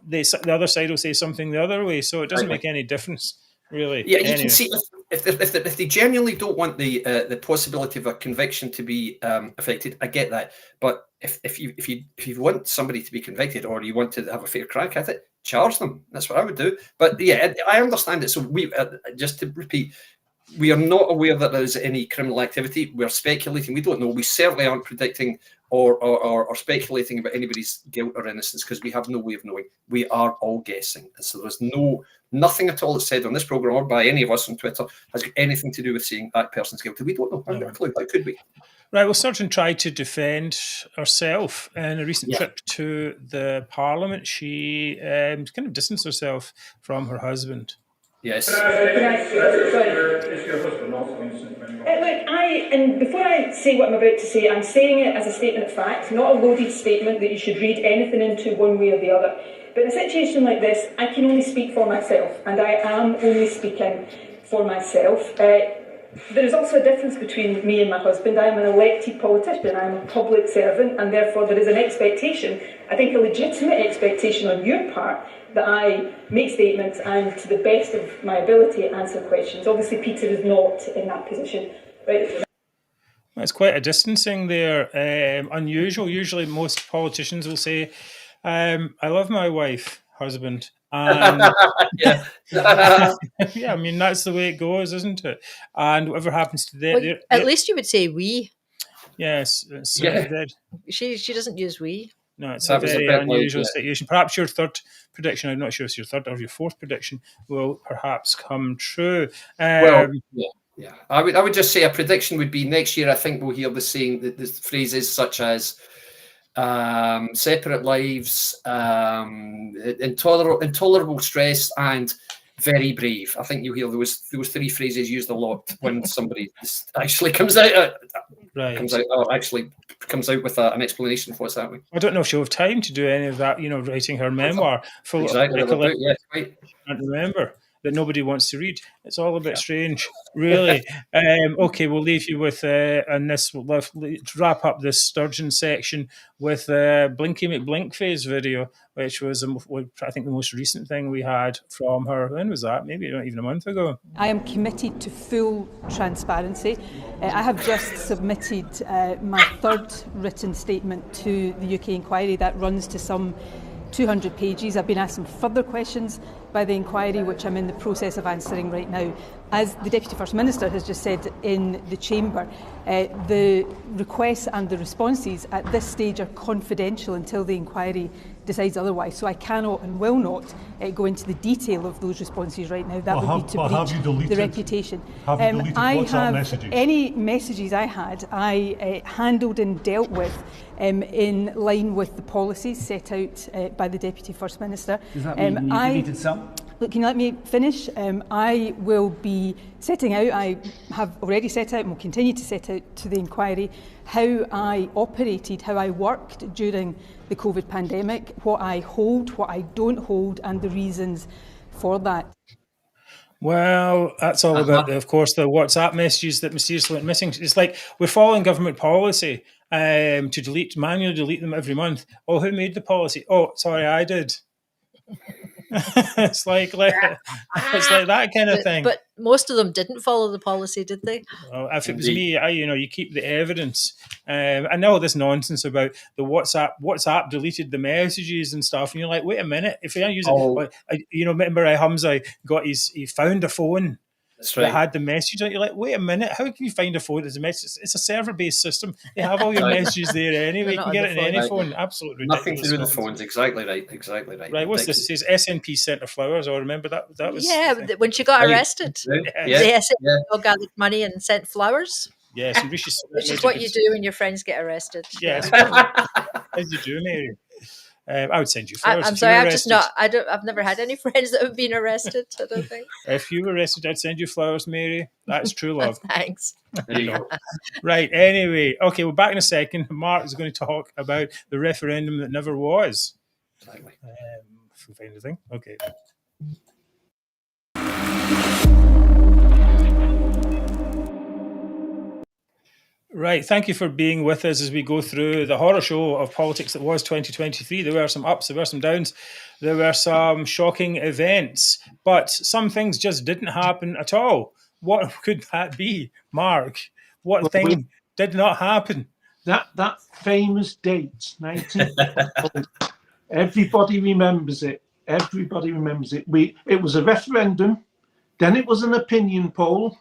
the other side will say something the other way. So it doesn't make any difference, really. Yeah, you can see if they genuinely don't want the possibility of a conviction to be affected, I get that. But if you want somebody to be convicted, or you want to have a fair crack at it, charge them. That's what I would do. But yeah, I understand it. So we just to repeat, we are not aware that there's any criminal activity. We're speculating. We don't know. We certainly aren't predicting or speculating about anybody's guilt or innocence, because we have no way of knowing. We are all guessing. And so there's nothing at all that's said on this programme or by any of us on Twitter has got anything to do with saying that person's guilty. We don't know. How could we? Right, well, Sturgeon tried to defend herself in a recent trip to the Parliament. She kind of distanced herself from her husband. Yes. Look, and before I say what I'm about to say, I'm saying it as a statement of fact, not a loaded statement that you should read anything into one way or the other. But in a situation like this, I can only speak for myself, and I am only speaking for myself. There is also a difference between me and my husband. I am an elected politician, I am a public servant, and therefore there is an expectation, I think a legitimate expectation on your part, that I make statements and, to the best of my ability, answer questions. Obviously, Peter is not in that position. Right? It's quite a distancing there. Unusual. Usually most politicians will say, I love my wife, husband. And yeah, I mean, that's the way it goes, isn't it? And whatever happens to them... Well, at least you would say we. Yes. She doesn't use we. No, it's a very unusual situation. Perhaps your third prediction, I'm not sure if it's your third or your fourth prediction, will perhaps come true. I would just say a prediction would be next year. I think we'll hear the phrases such as separate lives, intolerable stress, and very brave. I think you'll hear those three phrases used a lot when somebody actually comes out with an explanation of what's happening. I don't know if she'll have time to do any of that, writing her memoir full of Nicola. I can't remember that nobody wants to read. It's all a bit strange, really. Okay, we'll leave you with, and this will wrap up this Sturgeon section with Blinky McBlinkface video, which was, I think, the most recent thing we had from her. When was that? Maybe not even a month ago. I am committed to full transparency. I have just submitted my third written statement to the UK inquiry. That runs to some 200 pages. I've been asked some further questions by the inquiry, which I'm in the process of answering right now. As the Deputy First Minister has just said in the Chamber, the requests and the responses at this stage are confidential until the inquiry decides otherwise. So I cannot and will not go into the detail of those responses right now. That would be to breach the reputation. Have you deleted WhatsApp messages? Any messages I had, I handled and dealt with in line with the policies set out by the Deputy First Minister. Does that mean you deleted some? Look, can you let me finish? I will be setting out, I have already set out and will continue to set out to the inquiry how I operated, how I worked during the COVID pandemic, what I hold, what I don't hold, and the reasons for that. Well, that's all about, of course, the WhatsApp messages that mysteriously went missing. It's like we're following government policy to manually delete them every month. Oh, who made the policy? Oh, sorry, I did. It's like that kind of thing. But most of them didn't follow the policy, did they? Well, if it was me, you keep the evidence. I know this nonsense about the WhatsApp deleted the messages and stuff, and you're like, wait a minute, if I use it, remember Humza he found a phone that had the message on it. You're like, wait a minute, how can you find a phone as a message? It's a server-based system. They have all your messages there anyway. You can get it in any phone. Absolutely ridiculous. Nothing to do with the phones. Exactly right. Right, what's this? It says SNP sent her flowers. I remember that was... Yeah, when she got arrested. Yes. The SNP gathered money and sent flowers. Yes, which is what you do when your friends get arrested. Yes, as you do, Mary. I would send you flowers. I'm sorry, I've never had any friends that have been arrested, I don't think. If you were arrested, I'd send you flowers, Mary. That's true love. Thanks. There you go. Right, anyway. Okay, we're back in a second. Mark is going to talk about the referendum that never was. Exactly. If we find anything. Okay. Right, thank you for being with us as we go through the horror show of politics that was 2023. There were some ups, there were some downs, there were some shocking events, but some things just didn't happen at all. What could that be, Mark? What thing did not happen? That famous date, 19. Everybody remembers it. Everybody remembers it. It was a referendum, then it was an opinion poll,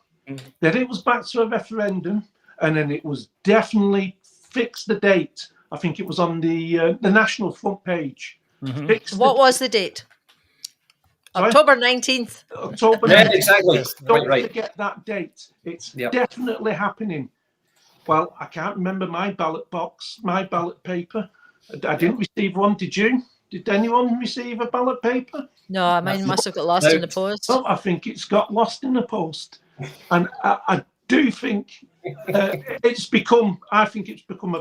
then it was back to a referendum. And then it was definitely fixed the date. I think it was on the national front page. What was the date? Sorry? October 19th. October 19th. Yeah, exactly. Don't forget that date. It's definitely happening. Well, I can't remember my ballot box, my ballot paper. I didn't receive one. Did you? Did anyone receive a ballot paper? No, mine must have got lost in the post. No, I think it's got lost in the post. And I do think it's become a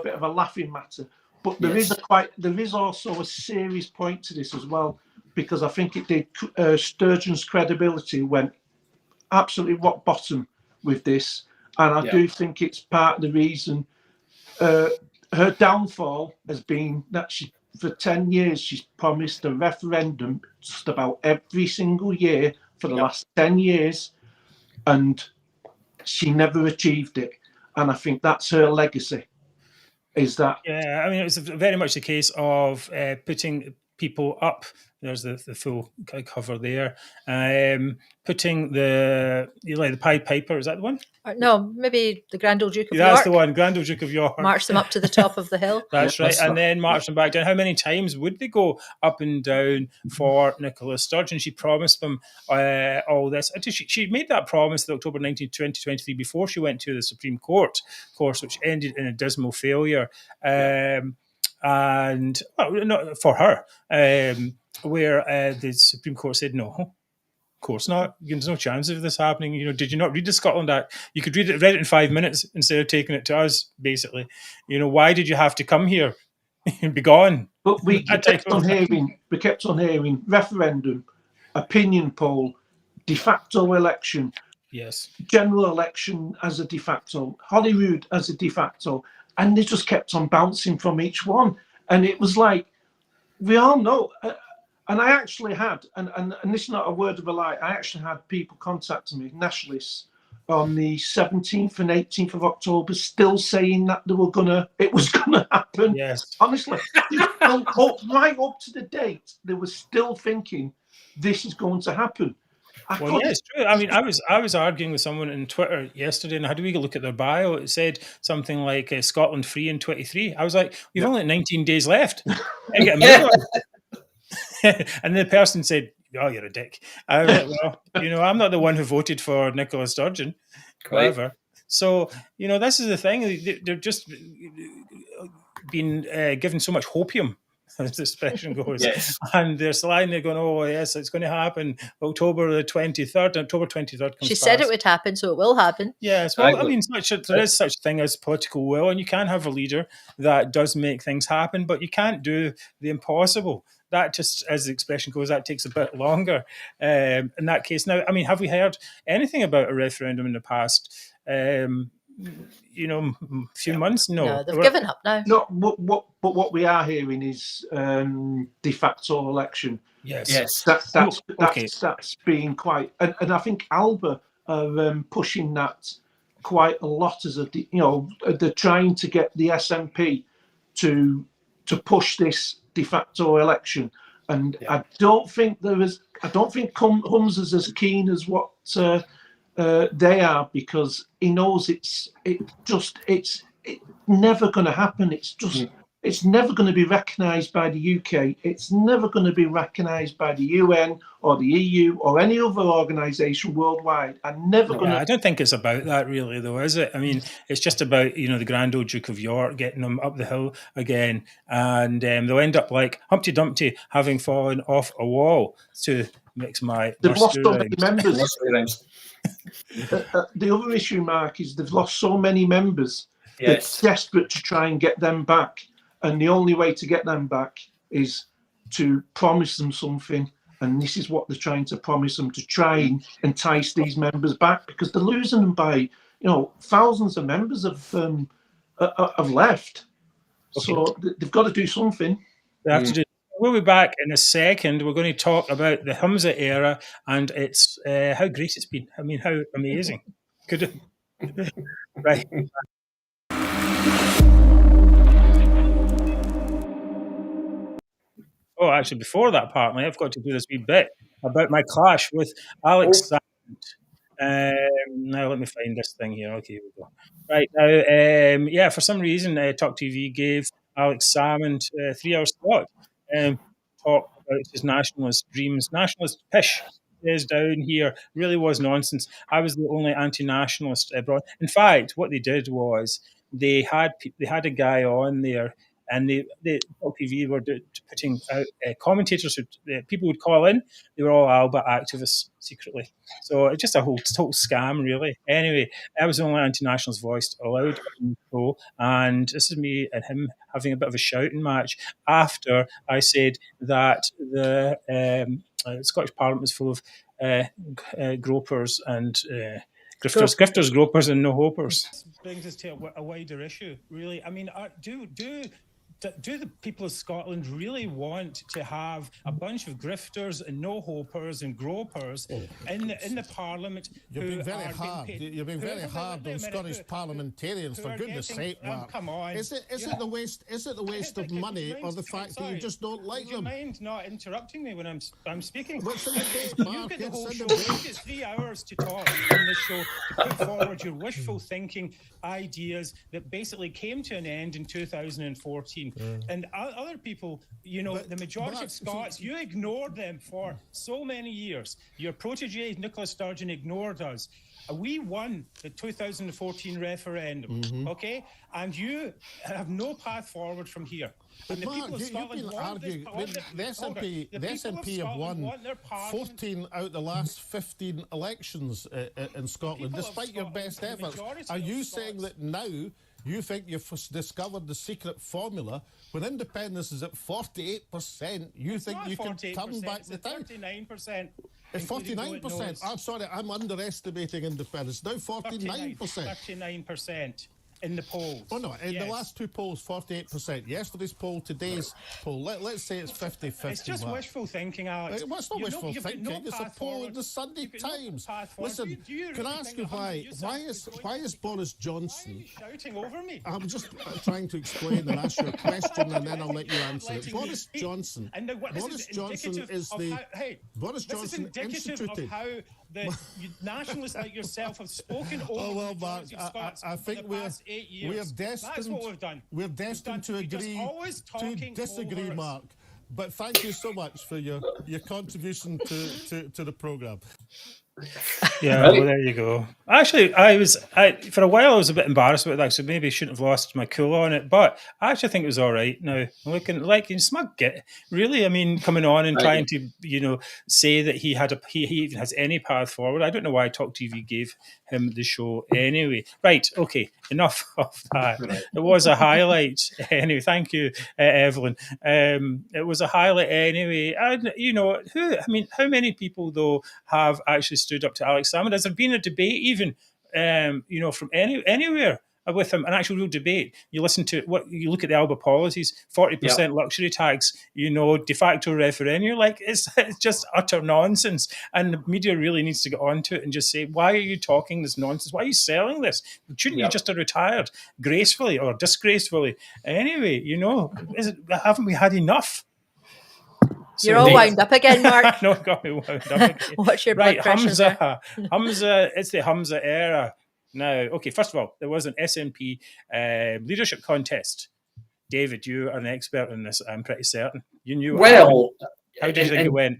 bit of a laughing matter, but there is also a serious point to this as well, because I think it did Sturgeon's credibility went absolutely rock bottom with this, and I do think it's part of the reason her downfall has been that for 10 years she's promised a referendum just about every single year for the last 10 years, and she never achieved it. And I think that's her legacy, is that... Yeah, I mean, it's very much the case of putting people up. There's the full cover there. Putting the Pied Piper, is that the one? No, maybe the Grand Old Duke of York. That's the one, Grand Old Duke of York. March them up to the top of the hill. That's right, and then march them back down. How many times would they go up and down for Nicola Sturgeon? She promised them all this. She made that promise in October 19, 2023 before she went to the Supreme Court, of course, which ended in a dismal failure. And, not for her, where the Supreme Court said no. Of course not. There's no chance of this happening. Did you not read the Scotland Act? You could read it in 5 minutes instead of taking it to us, basically. Why did you have to come here and be gone? But we kept on hearing referendum, opinion poll, de facto election, general election as a de facto, Holyrood as a de facto, and they just kept on bouncing from each one. And it was like, we all know... And I actually had, and this is not a word of a lie, I actually had people contacting me, nationalists, on the 17th and 18th of October, still saying that it was gonna happen. Yes. Honestly, right up to the date, they were still thinking this is going to happen. It's true. I mean, I was arguing with someone on Twitter yesterday, and I had a wee look at their bio. It said something like Scotland free in 23. I was like, you've only 19 days left. And get a move on. And the person said, "Oh, you're a dick." I was like, well, I'm not the one who voted for Nicola Sturgeon, however. So, this is the thing. They're just been given so much hopium, as the expression goes. Yes. And they're lying there going, oh, yes, it's going to happen October the 23rd. October 23rd comes She said past. it would happen, so it will happen. Yes, well, I mean, there is such thing as political will, and you can have a leader that does make things happen, but you can't do the impossible. That just, as the expression goes, that takes a bit longer in that case. Now, I mean, have we heard anything about a referendum in the past, few months? No, they've given up now. No, but what we are hearing is de facto election. Yes. That's being quite, and I think Alba are pushing that quite a lot as they're trying to get the SNP to push this de facto election, and I don't think Humza's as keen as what they are, because he knows it's never going to happen. It's never going to be recognised by the UK. It's never going to be recognised by the UN or the EU or any other organisation worldwide. And never going to. I don't think it's about that, really, though, is it? I mean, it's just about, the Grand Old Duke of York getting them up the hill again, and they'll end up like Humpty Dumpty having fallen off a wall. To mix my. They've lost so many members. The other issue, Mark, is they've lost so many members. Yes. They're desperate to try and get them back. And the only way to get them back is to promise them something. And this is what they're trying to promise them, to try and entice these members back, because they're losing them by, thousands of members have left. Okay. So they've got to do something. They have to do. We'll be back in a second. We're going to talk about the Humza era and it's how great it's been. I mean, how amazing. Right. Oh, actually, before that part, I've got to do this wee bit about my clash with Alex Slmond. Now, let me find this thing here. Okay, here we go. Right, now, for some reason, TOTW gave Alex Slmond 3 hours slot. Talk about his nationalist dreams. Nationalist pish is down here. Really was nonsense. I was the only anti-nationalist abroad. In fact, what they did was they had a guy on there, and the TV were putting out commentators who people would call in. They were all ALBA activists secretly. So it's just a whole total scam, really. Anyway, I was the only anti-nationalist voice allowed on the show, and this is me and him having a bit of a shouting match after I said that the Scottish Parliament was full of gropers and grifters, gropers, and no hopers. This brings us to a wider issue, really. I mean, do the people of Scotland really want to have a bunch of grifters and no hopers and gropers in the Parliament? You're being very hard. You're being very hard on Scottish parliamentarians. For goodness' sake, Mark. Come on. Is it the waste? Is it the waste of money, or the fact that you just don't like them? Do you mind not interrupting me when I'm speaking? What's in the case, Mark? You get the whole show. You get 3 hours to talk on this show to put forward your wishful thinking ideas that basically came to an end in 2014. And other people, the majority of Scots, you ignored them for so many years. Your protege, Nicola Sturgeon, ignored us. We won the 2014 referendum, okay? And you have no path forward from here. But Mark, you've been arguing. The SNP have won 14 out of the last 15 elections in Scotland, despite your best efforts. Are you saying that now you think you've discovered the secret formula? When independence is at 48%, you think you can turn back the time? 39%. It's 49%. I'm sorry, I'm underestimating independence. Now 49%. 39%. In the polls. Oh, no, in the last two polls, 48%. Yesterday's poll, today's poll. Let's say it's 50-50. It's just wishful thinking, Alex. It's not wishful thinking. It's a poll in the Sunday Times. Listen, can I ask you why is Boris Johnson... Why are you shouting over me? I'm just trying to explain and ask you a question, and then I'll let you answer it. Boris Johnson instituted... Of how the nationalists like yourself have spoken over Mark, I think we are destined. That's what we've done. We're destined to agree to disagree, Mark. But thank you so much for your contribution to the programme. Yeah, well, there you go. Actually, for a while I was a bit embarrassed about that, so maybe I shouldn't have lost my cool on it. But I actually think it was all right. Now, looking like in smug git, really. I mean, coming on and trying to, say that he even has any path forward. I don't know why Talk TV gave him the show anyway. Right, okay, enough of that. Right. It was a highlight anyway. Thank you, Evelyn. It was a highlight anyway. And how many people though have actually stood up to Alex Slmond? Has there been a debate even, from anywhere with him, an actual real debate? You listen to you look at the ALBA policies, 40% luxury tax, de facto referendum. You're like, it's just utter nonsense. And the media really needs to get onto it and just say, why are you talking this nonsense? Why are you selling this? Shouldn't you just have retired gracefully or disgracefully? Anyway, haven't we had enough? You're all wound up again, Mark. No, got me wound up again. What's your blood pressure? Humza, it's the Humza era. Now, okay, first of all, there was an SNP leadership contest. David, you are an expert in this, I'm pretty certain. You knew what happened. How did you think it went?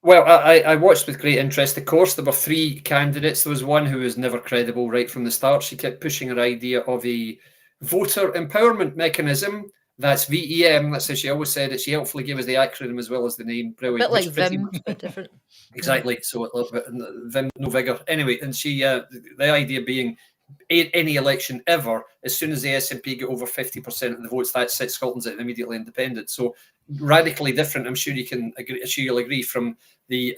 Well, I watched with great interest. Of course, there were 3 candidates. There was one who was never credible right from the start. She kept pushing her idea of a voter empowerment mechanism. That's VEM. That's how she always said it. She helpfully gave us the acronym as well as the name. Brilliant. A bit like Vim, but different. Exactly. So a little bit Vim, no vigor. Anyway, and she, the idea being any election ever, as soon as the SNP get over 50% of the votes, that sets Scotland's immediately independent. So radically different. I'm sure you can agree. I'm sure you'll agree from the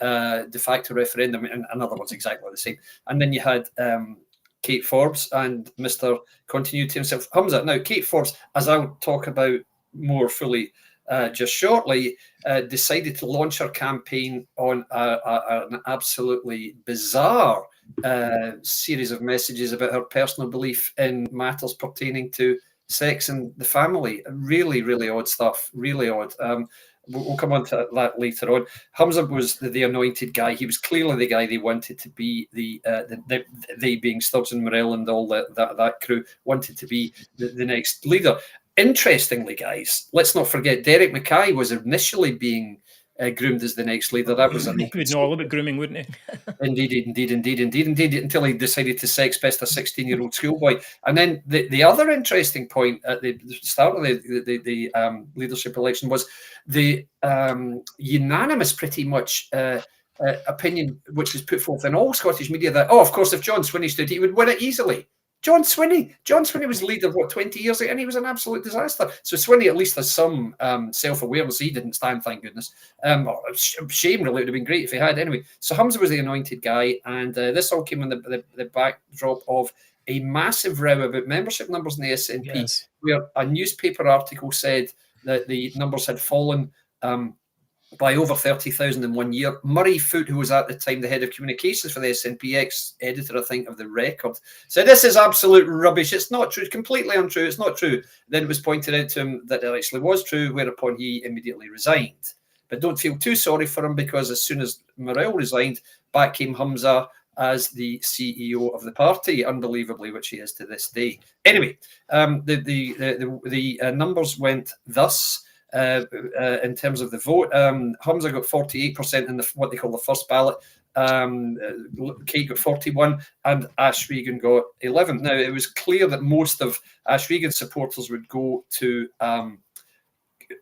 de facto referendum, and in other words, exactly the same. And then you had Kate Forbes and Mr. Continuity himself, Humza. Now, Kate Forbes, as I'll talk about more fully just shortly, decided to launch her campaign on an absolutely bizarre series of messages about her personal belief in matters pertaining to sex and the family. Really, really odd stuff. Really odd. We'll come on to that later on. Humza was the anointed guy. He was clearly the guy they wanted to be. They being Sturgeon, Morell, and all that crew wanted to be the next leader. Interestingly, guys, let's not forget Derek Mackay was initially being groomed as the next leader. That was he would know all about grooming, wouldn't he? Indeed, until he decided to sex pest a 16-year-old schoolboy. And then the other interesting point at the start of the leadership election was the unanimous, pretty much, opinion which was put forth in all Scottish media that, of course, if John Swinney stood, he would win it easily. John Swinney was leader, 20 years ago, and he was an absolute disaster. So Swinney at least has some self-awareness. He didn't stand, thank goodness. Shame, really. It would have been great if he had. Anyway, so Humza was the anointed guy, and this all came in the backdrop of a massive row about membership numbers in the SNP, where a newspaper article said that the numbers had fallen by over 30,000 in 1 year. Murray Foote, who was at the time the head of communications for the SNP, ex-editor, I think, of The Record, said, this is absolute rubbish. It's not true. It's completely untrue. It's not true. Then it was pointed out to him that it actually was true, whereupon he immediately resigned. But don't feel too sorry for him, because as soon as Morell resigned, back came Humza as the CEO of the party, unbelievably, which he is to this day. Anyway, the numbers went thus. In terms of the vote, Humza got 48% in what they call the first ballot. Kate got 41%, and Ash Regan got 11%. Now, it was clear that most of Ash Regan's supporters would go to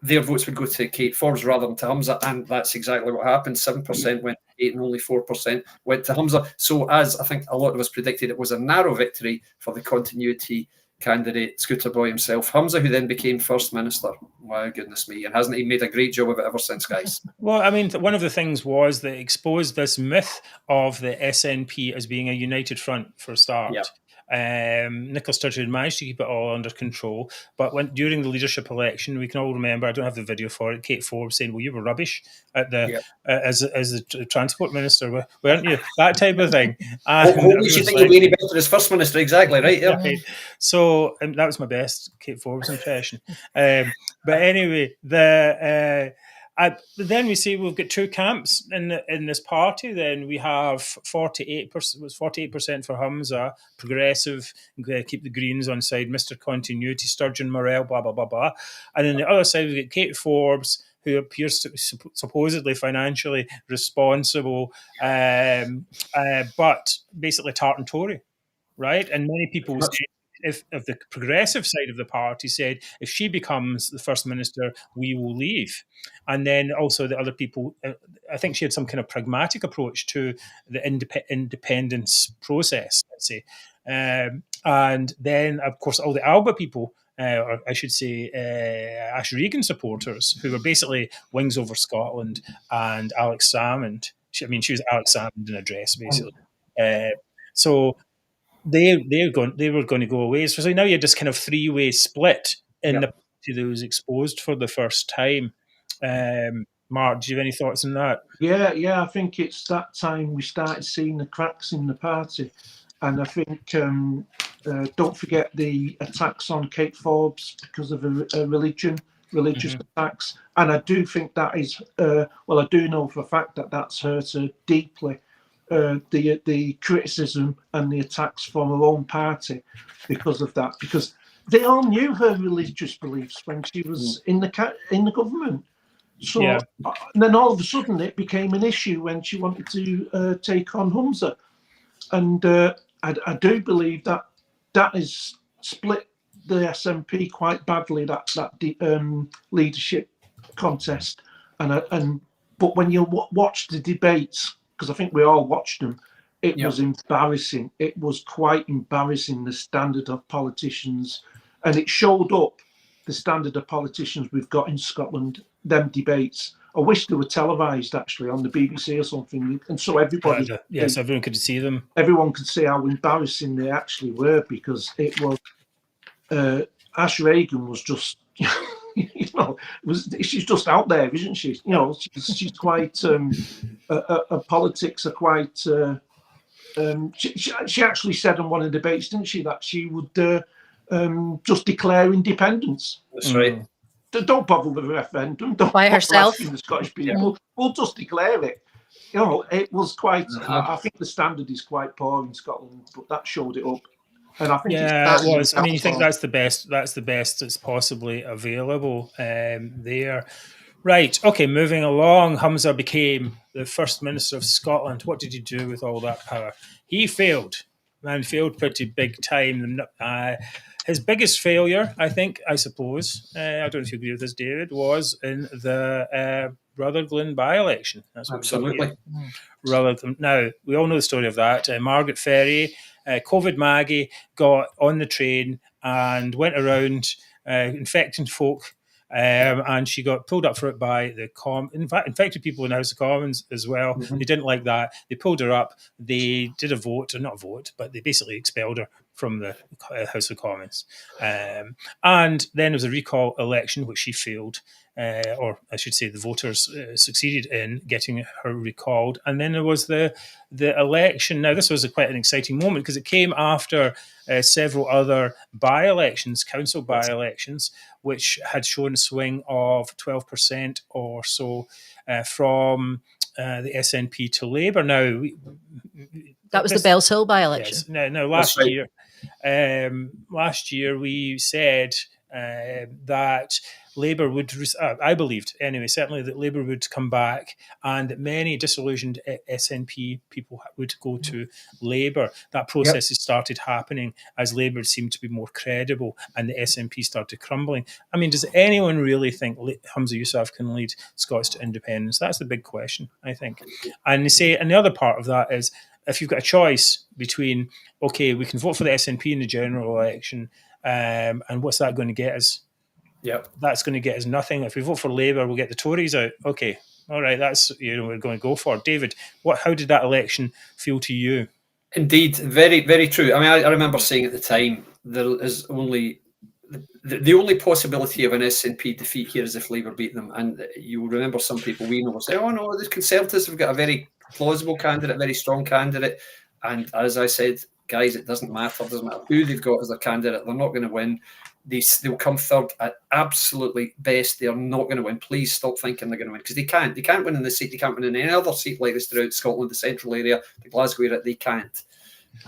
their votes would go to Kate Forbes rather than to Humza, and that's exactly what happened. 7% went to Kate, and only 4% went to Humza. So, as I think a lot of us predicted, it was a narrow victory for the continuity candidate, Scooter Boy himself, Humza, who then became First Minister. Wow, goodness me. And hasn't he made a great job of it ever since, guys? Well, I mean, one of the things was that it exposed this myth of the SNP as being a united front for a start. Yeah. Nicola Sturgeon managed to keep it all under control, but during the leadership election, we can all remember, I don't have the video for it, Kate Forbes saying, well, you were rubbish at the as the transport minister, weren't you? That type of thing. You should think you'll be any better as First Minister, exactly, right? Yeah. Right. So that was my best Kate Forbes impression. But anyway, then we see we've got two camps in this party. Then we have 48%. Was 48% for Humza, progressive, keep the Greens on side, Mr. Continuity, Sturgeon, Morell, blah blah blah blah. And then the other side we get Kate Forbes, who appears to be supposedly financially responsible, but basically tart and Tory, right? And many people say, if the progressive side of the party said, if she becomes the First Minister, we will leave. And then also the other people, I think she had some kind of pragmatic approach to the independence process, let's say. And then, of course, all the Alba people, or I should say Ash Regan supporters, who were basically Wings Over Scotland and Alex Slmond. She was Alex Slmond in a dress, basically. So they were going to go away. So now you had this kind of three-way split in the party that was exposed for the first time. Mark, do you have any thoughts on that? Yeah, I think it's that time we started seeing the cracks in the party. And I think, don't forget the attacks on Kate Forbes because of her religion. religious attacks. And I do think that is, well, I do know for a fact that that's hurt her deeply, the criticism and the attacks from her own party because of that, because they all knew her religious beliefs when she was in the government. So and then all of a sudden it became an issue when she wanted to take on Humza. And I do believe that has split the SNP quite badly, that leadership contest. But when you watch the debates, because I think we all watched them, it was embarrassing. It was quite embarrassing, the standard of politicians. And it showed up the standard of politicians we've got in Scotland, them debates. I wish they were televised, actually, on the BBC or something. And so everybody... Yes, everyone could see them. Everyone could see how embarrassing they actually were, because it was... Ash Reagan was just... she's just out there, isn't she? She's quite... her politics are quite... she actually said on one of the debates, didn't she, that she would... just declare independence. That's right. Don't bother with the referendum. Don't by herself. The Scottish people. We'll just declare it. It was quite. I think the standard is quite poor in Scotland, but that showed it up. And I think it was. I mean, you think that's the best. That's the best that's possibly available there. Right. Okay. Moving along. Humza became the First Minister of Scotland. What did he do with all that power? He failed. Man, failed pretty big time. His biggest failure, I suppose, I don't know if you agree with this, David, was in the Rutherglen by-election. Absolutely. Rutherglen. Now, we all know the story of that. Margaret Ferry, COVID Maggie, got on the train and went around infecting folk. And she got pulled up for it by the infected people in the House of Commons as well. They didn't like that. They pulled her up. They did a vote, or not a vote, but they basically expelled her from the House of Commons. And then there was a recall election, which she failed, or I should say the voters succeeded in getting her recalled. And then there was the election. Now, this was quite an exciting moment because it came after several other by-elections, council by-elections, which had shown a swing of 12% or so from the SNP to Labour. Now, that was the Bells Hill by-election. Yes. No, last year we said that Labour would, I believed anyway, certainly that Labour would come back and that many disillusioned SNP people would go to Labour. That process has started happening as Labour seemed to be more credible and the SNP started crumbling. I mean, does anyone really think Humza Yousaf can lead Scots to independence? That's the big question, I think. And they say, and the other part of that is, if you've got a choice between, okay, we can vote for the SNP in the general election, and what's that going to get us? That's going to get us nothing. If we vote for Labour, we'll get the Tories out. Okay, all right, that's we're going to go for. David, how did that election feel to you? Indeed, very, very true. I mean, I remember saying at the time there is only the only possibility of an SNP defeat here is if Labour beat them. And you remember some people we know say, "Oh no, the Conservatives have got a very plausible candidate, a very strong candidate." And as I said, guys, it doesn't matter. It doesn't matter who they've got as their candidate. They're not going to win. They'll come third at absolutely best. They are not going to win. Please stop thinking they're going to win, because they can't. They can't win in this seat. They can't win in any other seat like this throughout Scotland, the central area, the Glasgow area. They can't.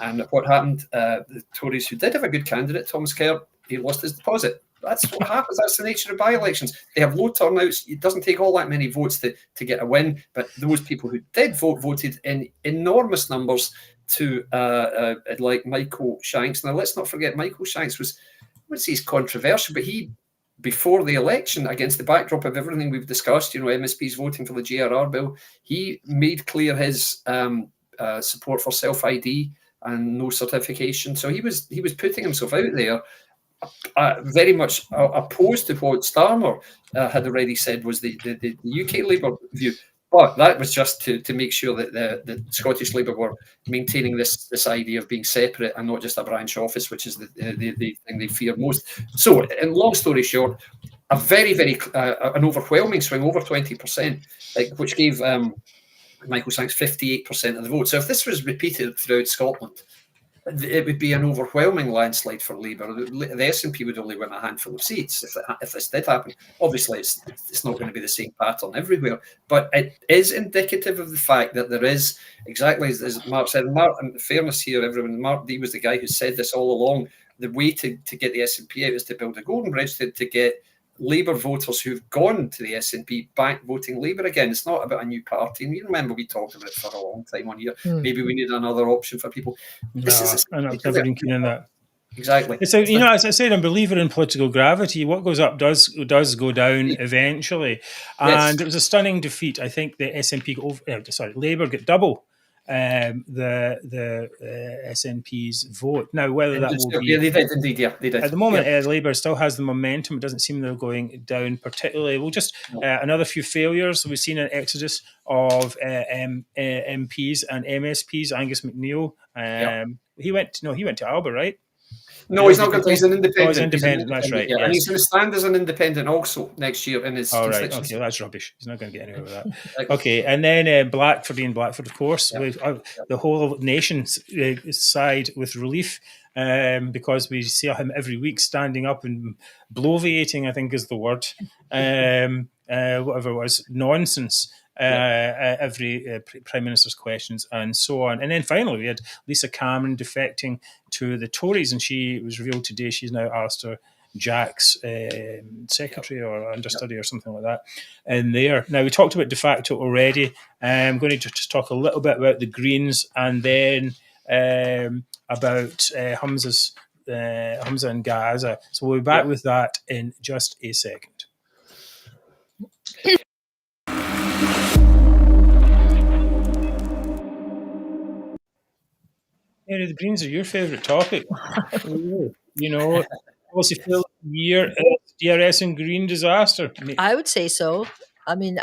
And what happened? The Tories, who did have a good candidate, Thomas Kerr, he lost his deposit. That's what happens. That's the nature of by-elections. They have low turnouts. It doesn't take all that many votes to get a win. But those people who did vote voted in enormous numbers to like Michael Shanks. Now, let's not forget, Michael Shanks was, I wouldn't say he's controversial, but he, before the election, against the backdrop of everything we've discussed, MSPs voting for the JRR bill, he made clear his support for self-ID and no certification. So he was putting himself out there, very much opposed to what Starmer had already said was the UK Labour view. But that was just to make sure that the Scottish Labour were maintaining this idea of being separate and not just a branch office, which is the thing they fear most. So, in long story short, a very, very an overwhelming swing, over 20%, which gave Michael Shanks 58% of the vote. So if this was repeated throughout Scotland, it would be an overwhelming landslide for Labour. The SNP would only win a handful of seats if this did happen. Obviously, it's not going to be the same pattern everywhere, but it is indicative of the fact that there is, exactly as Mark said, Mark, in fairness here, everyone, Mark D was the guy who said this all along. The way to get the SNP out is to build a golden bridge to get Labour voters who've gone to the SNP back voting Labour again. It's not about a new party. And you remember we talked about it for a long time on here. Maybe we need another option for people. I'm never been keen on that. Exactly. It's as I said, I'm a believer in political gravity. What goes up does go down eventually. And it was a stunning defeat. I think the SNP, Labour get double the SNP's vote. Now, whether that will be... Yeah, they did indeed, they did. At the moment, Labour still has the momentum. It doesn't seem they're going down particularly. We'll just... another few failures. We've seen an exodus of MPs and MSPs. Angus MacNeil. He went to Alba, right? No, he's not going to. He's an independent. Oh, he's independent. That's right. Yeah, yes. And he's going to stand as an independent also next year in his. Right. Okay, that's rubbish. He's not going to get anywhere with that. Okay, and then Blackford, of course, with the whole nation side with relief, because we see him every week standing up and bloviating, I think is the word, whatever it was, nonsense. Every Prime Minister's questions and so on. And then finally we had Lisa Cameron defecting to the Tories, and she was revealed today she's now Alistair Jack's secretary or understudy or something like that in there. Now, we talked about de facto already. I'm going to just talk a little bit about the Greens and then about Humza and Gaza. So we'll be back with that in just a second. Mary, the Greens are your favourite topic. Policy fail of the year, DRS and Green disaster. I would say so. I mean,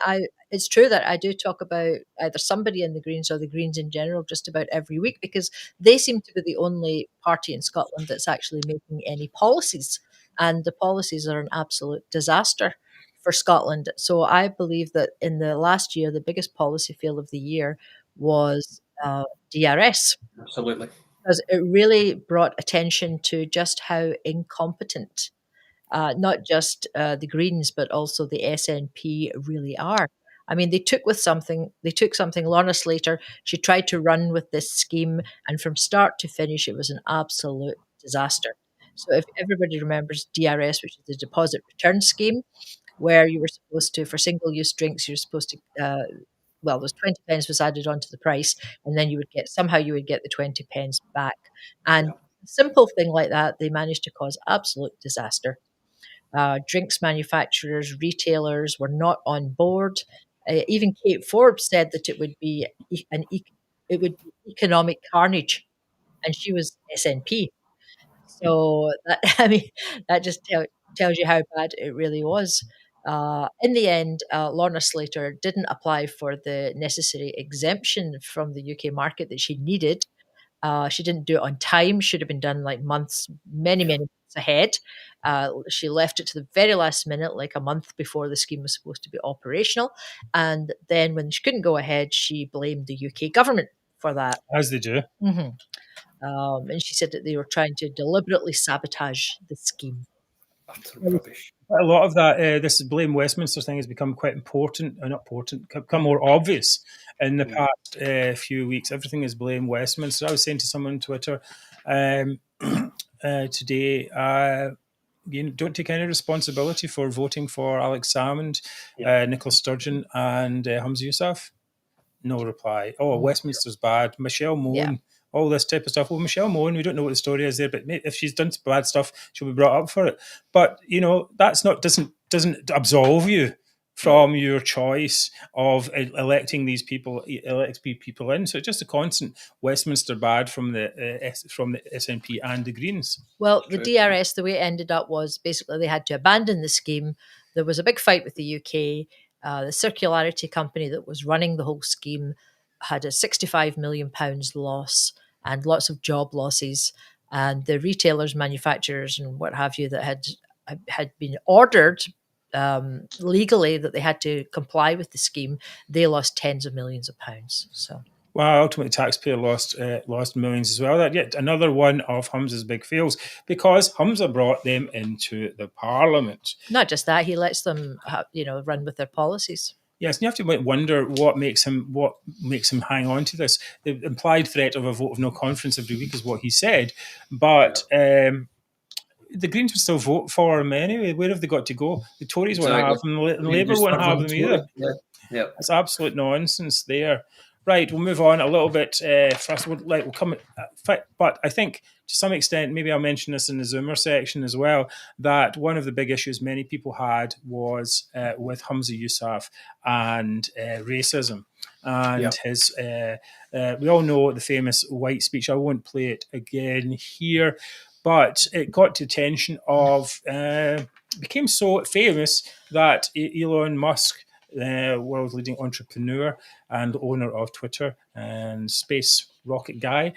it's true that I do talk about either somebody in the Greens or the Greens in general just about every week, because they seem to be the only party in Scotland that's actually making any policies. And the policies are an absolute disaster for Scotland. So I believe that in the last year, the biggest policy fail of the year was DRS. Absolutely. Because it really brought attention to just how incompetent not just the Greens, but also the SNP really are. I mean, they took something, Lorna Slater, she tried to run with this scheme, and from start to finish, it was an absolute disaster. So if everybody remembers DRS, which is the deposit return scheme, where you were supposed to, for single-use drinks, you're supposed to... there was 20 pence was added onto the price, and then you would get the 20 pence back. And a simple thing like that, they managed to cause absolute disaster. Drinks manufacturers, retailers were not on board. Even Kate Forbes said that it would be economic carnage, and she was SNP. So that just tells you how bad it really was. In the end, Lorna Slater didn't apply for the necessary exemption from the UK market that she needed. She didn't do it on time. Should have been done like many months ahead. She left it to the very last minute, like a month before the scheme was supposed to be operational. And then when she couldn't go ahead, she blamed the UK government for that. As they do. Mm-hmm. And she said that they were trying to deliberately sabotage the scheme. Utter rubbish. A lot of that, this blame Westminster thing has become quite become more obvious in the past few weeks. Everything is blame Westminster. I was saying to someone on Twitter today, don't take any responsibility for voting for Alex Salmond, Nicola Sturgeon and Humza Yousaf. No reply. Oh, Westminster's bad. Michelle Mohan. All this type of stuff. Well, Michelle Mohan, we don't know what the story is there, but if she's done bad stuff, she'll be brought up for it. But that's doesn't absolve you from your choice of electing these people in. So it's just a constant Westminster bad from the SNP and the Greens. Well, the DRS, the way it ended up was basically they had to abandon the scheme. There was a big fight with the UK. The circularity company that was running the whole scheme had a £65 million loss and lots of job losses. And the retailers, manufacturers and what have you that had been ordered legally that they had to comply with the scheme, they lost tens of millions of pounds. So Well, ultimately, the taxpayer lost millions as well. That yet another one of Humza's big fails, because Humza brought them into the Parliament. Not just that, he lets them, run with their policies. Yes, and you have to wonder what makes him hang on to this. The implied threat of a vote of no confidence every week is what he said, but. The Greens would still vote for him anyway. Where have they got to go? The Tories won't have them, and Labour won't have them either. Yeah. It's absolute nonsense there. Right, we'll move on a little bit. First, we'll come. But I think to some extent, maybe I'll mention this in the Zoomer section as well, that one of the big issues many people had was with Humza Yousaf and racism. And his, we all know the famous white speech. I won't play it again here, but it got to attention of, became so famous that Elon Musk, the world's leading entrepreneur and owner of Twitter and space rocket guy,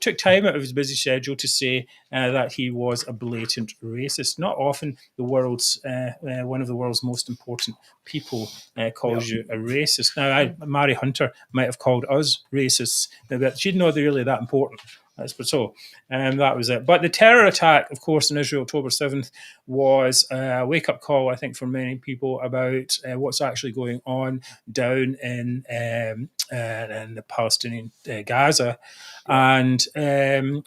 took time out of his busy schedule to say that he was a blatant racist. Not often the world's one of the world's most important people calls you a racist. Now, Mary Hunter might have called us racists, but she's not really that important. That's so. That was it. But the terror attack, of course, in Israel, October 7th, was a wake-up call, I think, for many people about what's actually going on down in the Palestinian Gaza. And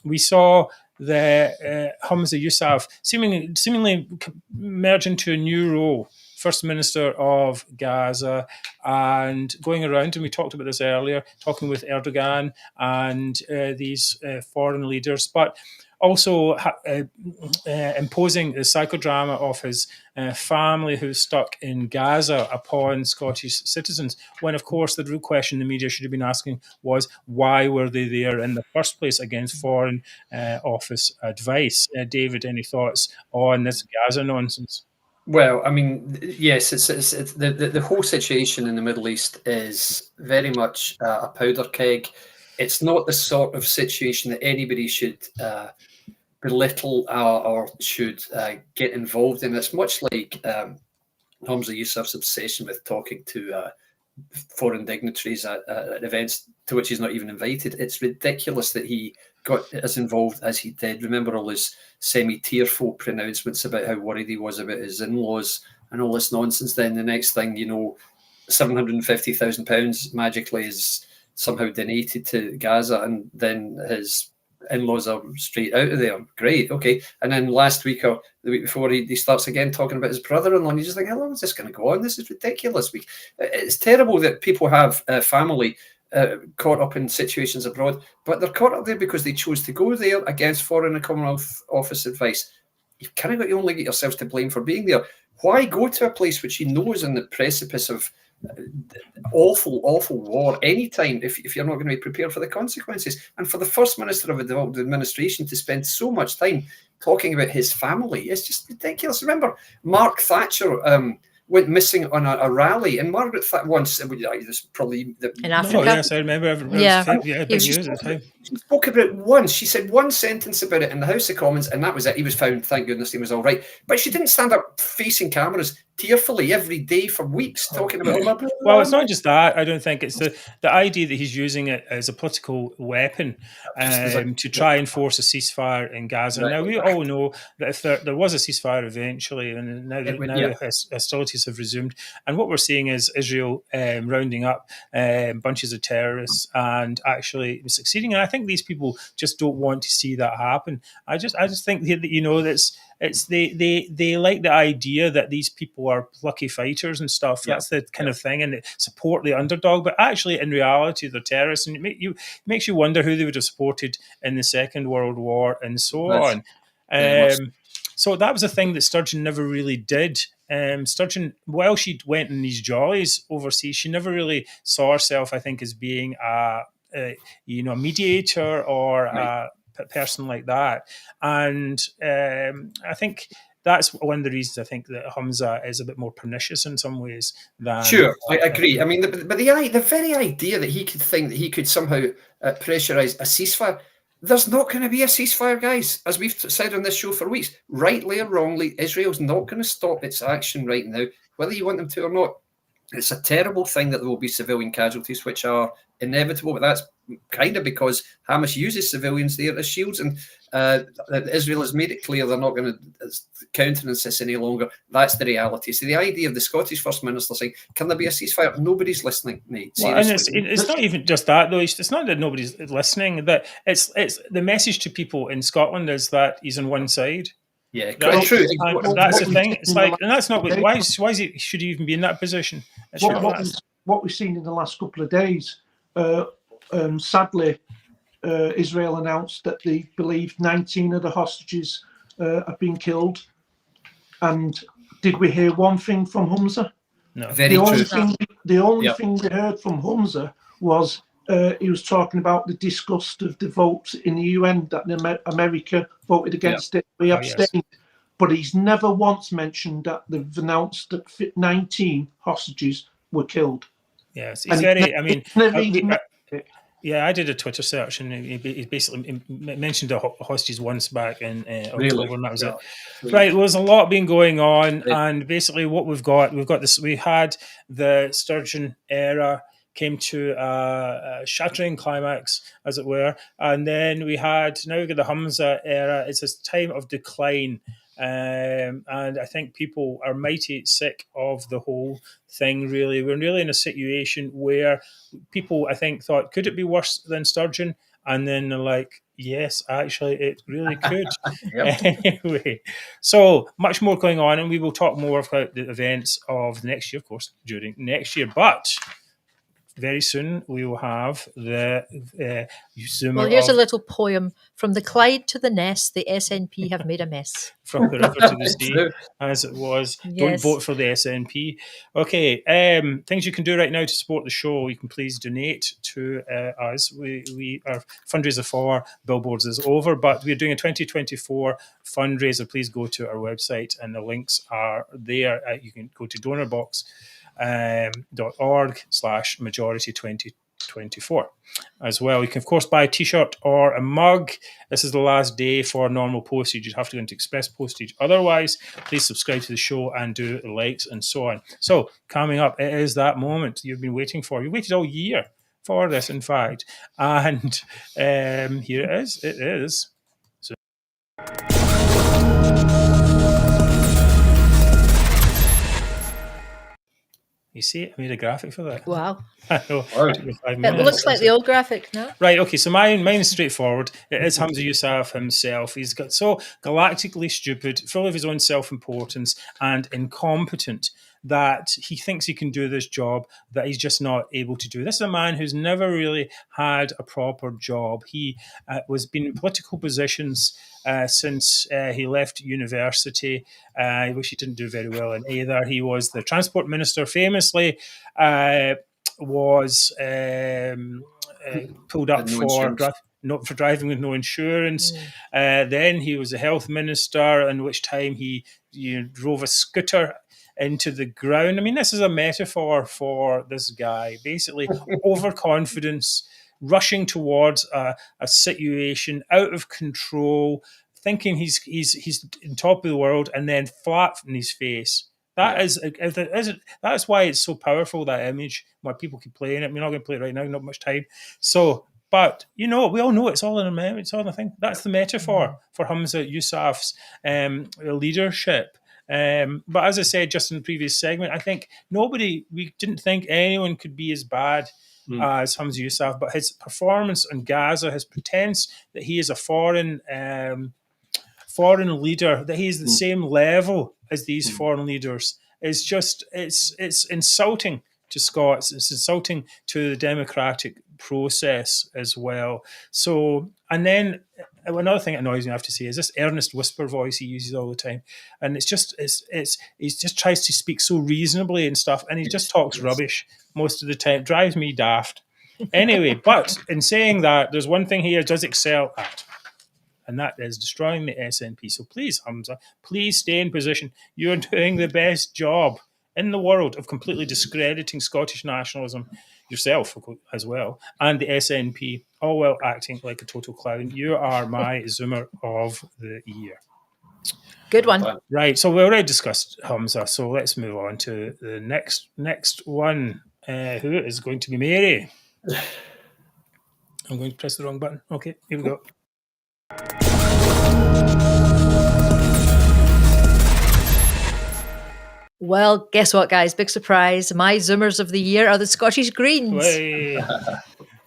we saw the Humza Yousaf seemingly merge into a new role, First Minister of Gaza, and going around, and we talked about this earlier, talking with Erdogan and these foreign leaders, but also imposing the psychodrama of his family who's stuck in Gaza upon Scottish citizens, when, of course, the real question the media should have been asking was, why were they there in the first place against Foreign Office advice? David, any thoughts on this Gaza nonsense? Well, I mean, yes, it's the whole situation in the Middle East is very much a powder keg. It's not the sort of situation that anybody should belittle or should get involved in. It's much like Humza Yousaf's obsession with talking to foreign dignitaries at events to which he's not even invited. It's ridiculous that he got as involved as he did. Remember all his semi-tearful pronouncements about how worried he was about his in-laws and all this nonsense. Then the next thing you know, £750,000 magically is somehow donated to Gaza, and then his in-laws are straight out of there. Great, okay. And then last week or the week before, he starts again talking about his brother-in-law, and you just think, how long is this going to go on? This is ridiculous. It's terrible that people have family caught up in situations abroad, but they're caught up there because they chose to go there against Foreign and Commonwealth Office advice. You've kind of got to only get yourselves to blame for being there. Why go to a place which you know is on the precipice of awful war anytime if you're not going to be prepared for the consequences? And for the First Minister of a devolved administration to spend so much time talking about his family is just ridiculous. Remember, Mark Thatcher went missing on a rally, and Margaret once, this probably in Africa. Oh, yes, I remember. She spoke about it once. She said one sentence about it in the House of Commons, and that was it. He was found. Thank goodness he was all right. But she didn't stand up facing cameras tearfully every day for weeks talking about. Well, it's not just that. I don't think it's the idea that he's using it as a political weapon to try and force a ceasefire in Gaza. Right. Now, we all know that if there was a ceasefire eventually, and now hostilities have resumed, and what we're seeing is Israel rounding up bunches of terrorists and actually succeeding. And I think these people just don't want to see that happen. I just think that they like the idea that these people are plucky fighters and stuff. That's the kind of thing, and they support the underdog. But actually, in reality, they're terrorists, and it makes you wonder who they would have supported in the Second World War and so on. So that was a thing that Sturgeon never really did. Sturgeon, while she went in these jollies overseas, she never really saw herself, I think, as being a mediator or a person like that. And I think that's one of the reasons I think that Humza is a bit more pernicious in some ways than... Sure, I agree. I mean, but the very idea that he could think that he could somehow pressurise a ceasefire, there's not going to be a ceasefire, guys. As we've said on this show for weeks, rightly or wrongly, Israel's not going to stop its action right now, whether you want them to or not. It's a terrible thing that there will be civilian casualties, which are inevitable, but that's kind of because Hamas uses civilians there as shields, and Israel has made it clear they're not going to countenance this any longer. That's the reality. So the idea of the Scottish First Minister saying, can there be a ceasefire? Nobody's listening, mate. Well, and it's not even just that, though. It's not that nobody's listening. That it's the message to people in Scotland is that he's on one side. Yeah, true. That's the thing. It's like, and that's not why should he even be in that position? What we've seen in the last couple of days, sadly, Israel announced that they believe 19 of the hostages have been killed. And did we hear one thing from Humza? No. The only thing we heard from Humza was he was talking about the disgust of the votes in the UN that America voted against it. We abstained. Yes. But he's never once mentioned that they've announced that 19 hostages were killed. Yes, he's very. I mean, I did a Twitter search, and he basically mentioned the hostages once back in October, and that was it. Right, there's a lot been going on, and basically what we've got this. We had the Sturgeon era came to a shattering climax, as it were, and then we've got the Humza era. It's a time of decline. And I think people are mighty sick of the whole thing, really. We're really in a situation where people, I think, thought, could it be worse than Sturgeon? And then they're like, yes, actually, it really could. Anyway, so much more going on, and we will talk more about the events of the next year, of course, during next year. But very soon we will have the Well, here's a little poem. From the Clyde to the Ness, the SNP have made a mess. From the river to the sea, as it was. Yes. Don't vote for the SNP. Okay, things you can do right now to support the show. You can please donate to us. Our fundraiser for Billboards is over, but we're doing a 2024 fundraiser. Please go to our website, and the links are there. You can go to donorbox.org/majority2024 as well. You can, of course, buy a t-shirt or a mug. This is the last day for normal postage. You'd have to go into express postage. Otherwise, please subscribe to the show and do likes and so on. So, coming up, it is that moment you've been waiting for. You waited all year for this, in fact. And here it is. It is. You see, I made a graphic for that. Wow. I know. It looks like the old graphic, no? Right, okay, so mine is straightforward. It is Humza Yousaf himself. He's got so galactically stupid, full of his own self-importance and incompetent that he thinks he can do this job that he's just not able to do. This is a man who's never really had a proper job. He was been in political positions since he left university, which he didn't do very well in either. He was the transport minister, famously was pulled up for driving with no insurance. Then he was a health minister, in which time he drove a scooter into the ground. I mean, this is a metaphor for this guy. Basically, overconfidence, rushing towards a situation out of control, thinking he's on top of the world, and then flat in his face. That's why it's so powerful, that image, why people keep playing it. We're not going to play it right now, not much time. So, but we all know it's all in a memory, it's all in a thing. That's the metaphor for Humza Yousaf's leadership. But as I said just in the previous segment, I think we didn't think anyone could be as bad as Humza Yousaf, but his performance on Gaza, his pretense that he is a foreign leader, that he's the same level as these foreign leaders, is just it's insulting to Scots. It's insulting to the democratic process as well. So, and then another thing that annoys me, I have to say, is this earnest whisper voice he uses all the time, and he just tries to speak so reasonably and stuff, and he just talks rubbish most of the time. Drives me daft. Anyway, but in saying that, there's one thing he does excel at, and that is destroying the SNP. So please, Humza, please stay in position. You're doing the best job in the world of completely discrediting Scottish nationalism, yourself as well, and the SNP, all while acting like a total clown. You are my Zoomer of the year. Good one. Right, so we already discussed Humza, so let's move on to the next one. Who is going to be Mary? I'm going to press the wrong button. Okay, here we go. Well, guess what, guys? Big surprise. My Zoomers of the year are the Scottish Greens.